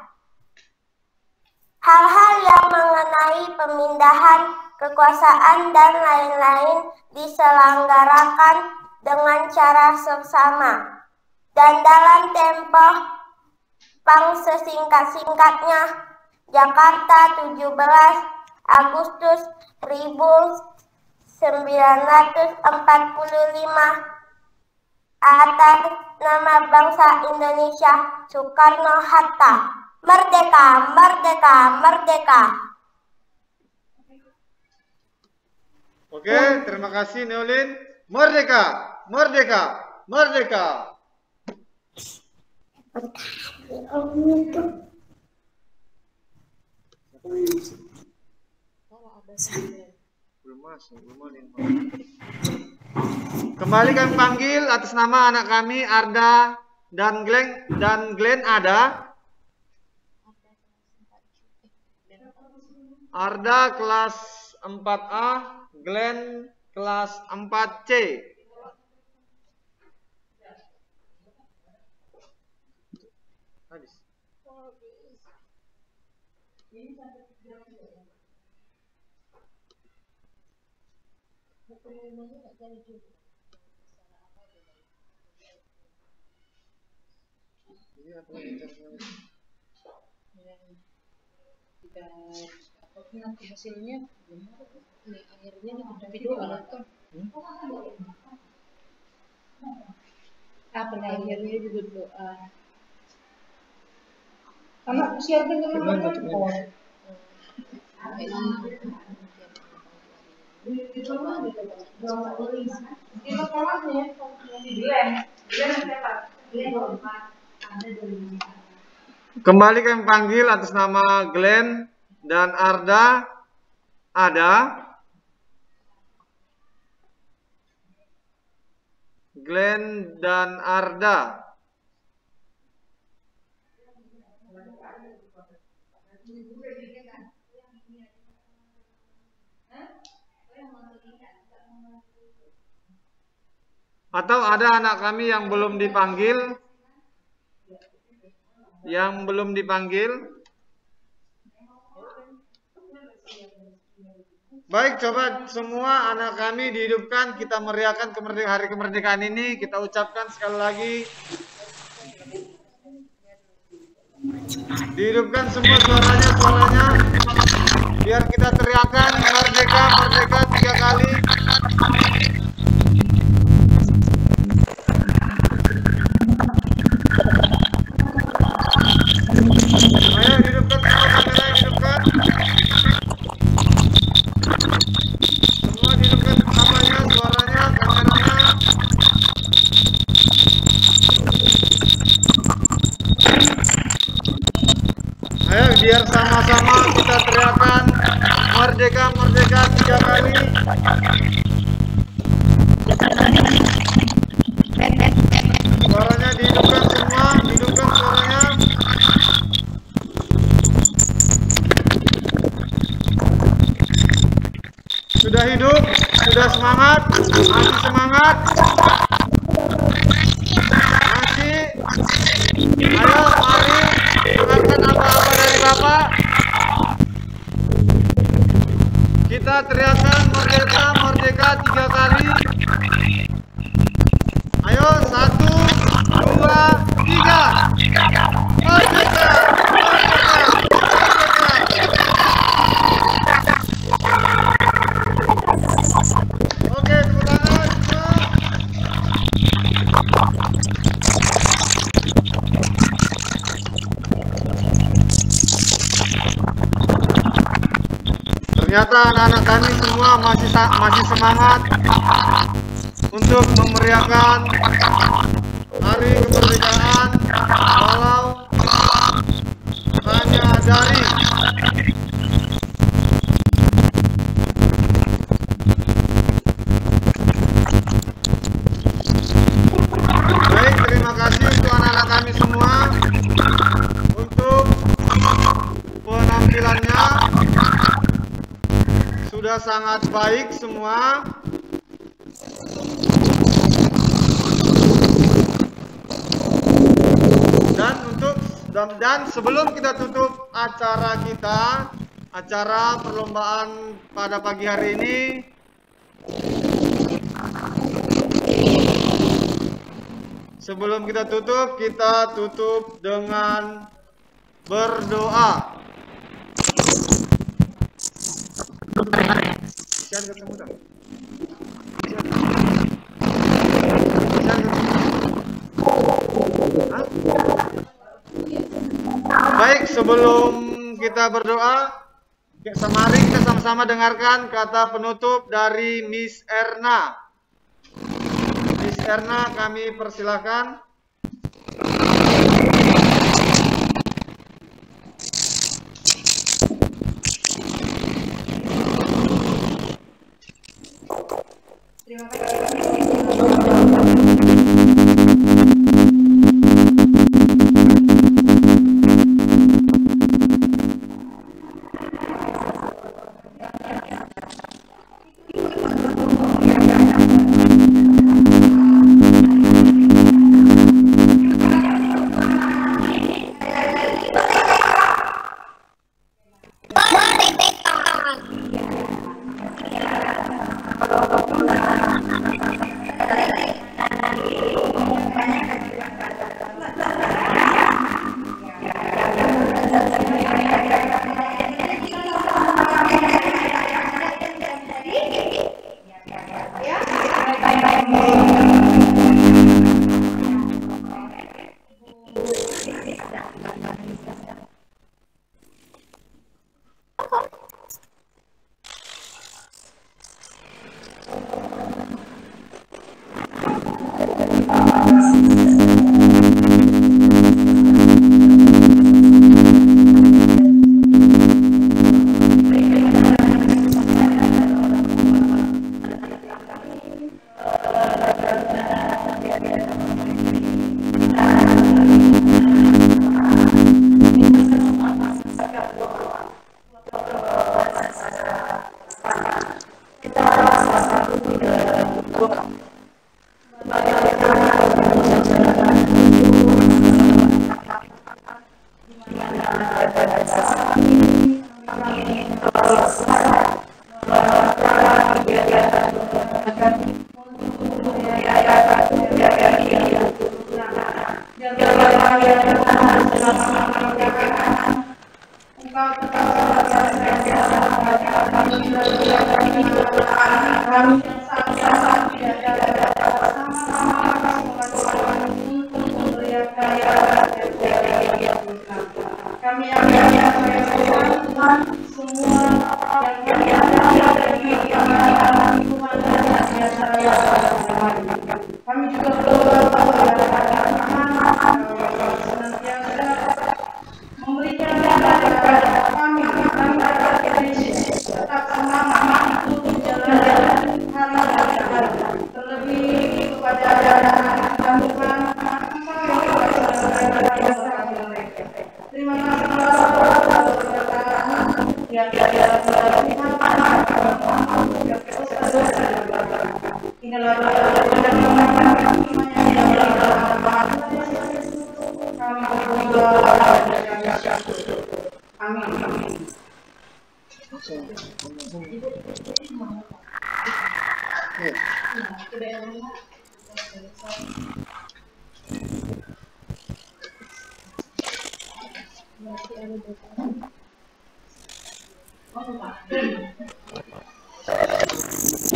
Hal-hal yang mengenai pemindahan kekuasaan dan lain-lain diselenggarakan dengan cara seksama dan dalam tempo yang sesingkat-singkatnya. Jakarta, 17 Agustus 1945, atas nama bangsa Indonesia. Soekarno-Hatta. Merdeka, merdeka, merdeka. Oke, terima kasih Neolin. Merdeka, merdeka, merdeka. Kembali kami panggil atas nama anak kami Arda dan Glenn ada? Arda kelas 4A, Glenn kelas 4C. Habis. Ini apa yang kita nanti hasilnya akhirnya video kan apa akhirnya juga doa anak usia dengan telepon kembali kami panggil atas nama Glenn dan Arda. Ada Glenn dan Arda. Atau ada anak kami yang belum dipanggil? Yang belum dipanggil? Baik, coba semua anak kami dihidupkan. Kita meriahkan hari kemerdekaan ini. Kita ucapkan sekali lagi. Dihidupkan semua suaranya. Biar kita teriakan merdeka, merdeka 3 kali. Ayo hidupkan semua kamera, hidupkan. Semua hidupkan namanya, suaranya, kameranya. Ayo biar sama-sama kita teriakan merdeka, merdeka 3 kali. Suaranya dihidupkan semua, hidupkan suaranya. Sudah hidup, sudah semangat, masih semangat. Masih. Ayo, mari dengarkan apa-apa dari Bapak. Kita teriakan merdeka, merdeka 3 kali. Ayo, 1, 2, 3. Merdeka, merdeka, merdeka. Oke, tepuk tangan semua. Ternyata anak-anak kami semua masih semangat untuk memeriahkan hari kemerdekaan walau hanya dari baik. Terima kasih untuk anak-anak kami semua untuk penampilannya sudah sangat baik semua. Dan sebelum kita tutup acara kita, acara perlombaan pada pagi hari ini, sebelum kita tutup dengan berdoa. Baik, sebelum kita berdoa, mari kita sama-sama dengarkan kata penutup dari Miss Erna. Miss Erna, kami persilakan. Terima kasih.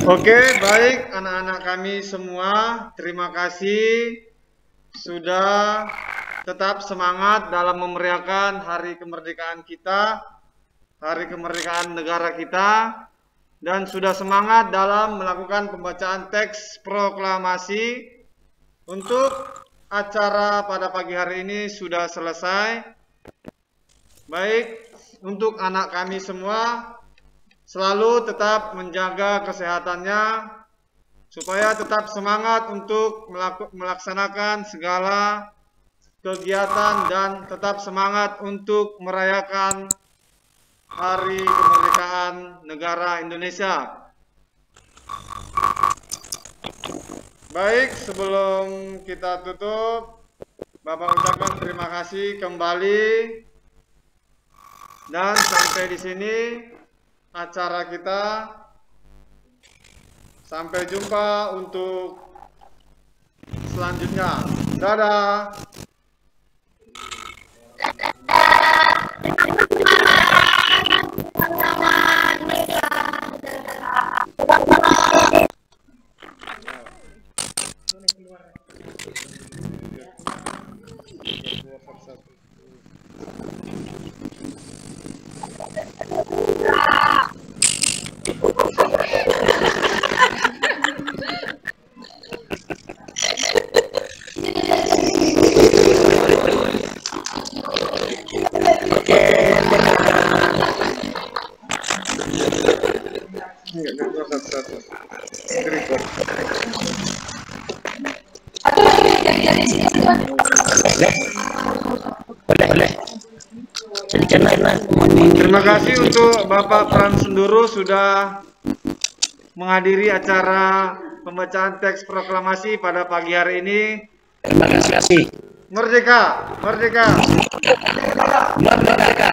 Oke, baik anak-anak kami semua, terima kasih sudah tetap semangat dalam memeriahkan hari kemerdekaan kita, hari kemerdekaan negara kita, dan sudah semangat dalam melakukan pembacaan teks proklamasi. Untuk acara pada pagi hari ini sudah selesai. Baik, untuk anak kami semua, selalu tetap menjaga kesehatannya, supaya tetap semangat untuk melaksanakan segala kegiatan dan tetap semangat untuk merayakan Hari Kemerdekaan Negara Indonesia. Baik, sebelum kita tutup, Bapak ucapkan terima kasih kembali, dan sampai di sini acara kita. Sampai jumpa untuk selanjutnya. Dadah. Terima kasih untuk Bapak Pram Senduru sudah menghadiri acara pembacaan teks proklamasi pada pagi hari ini. Terima kasih. Merdeka, merdeka. Merdeka. Merdeka.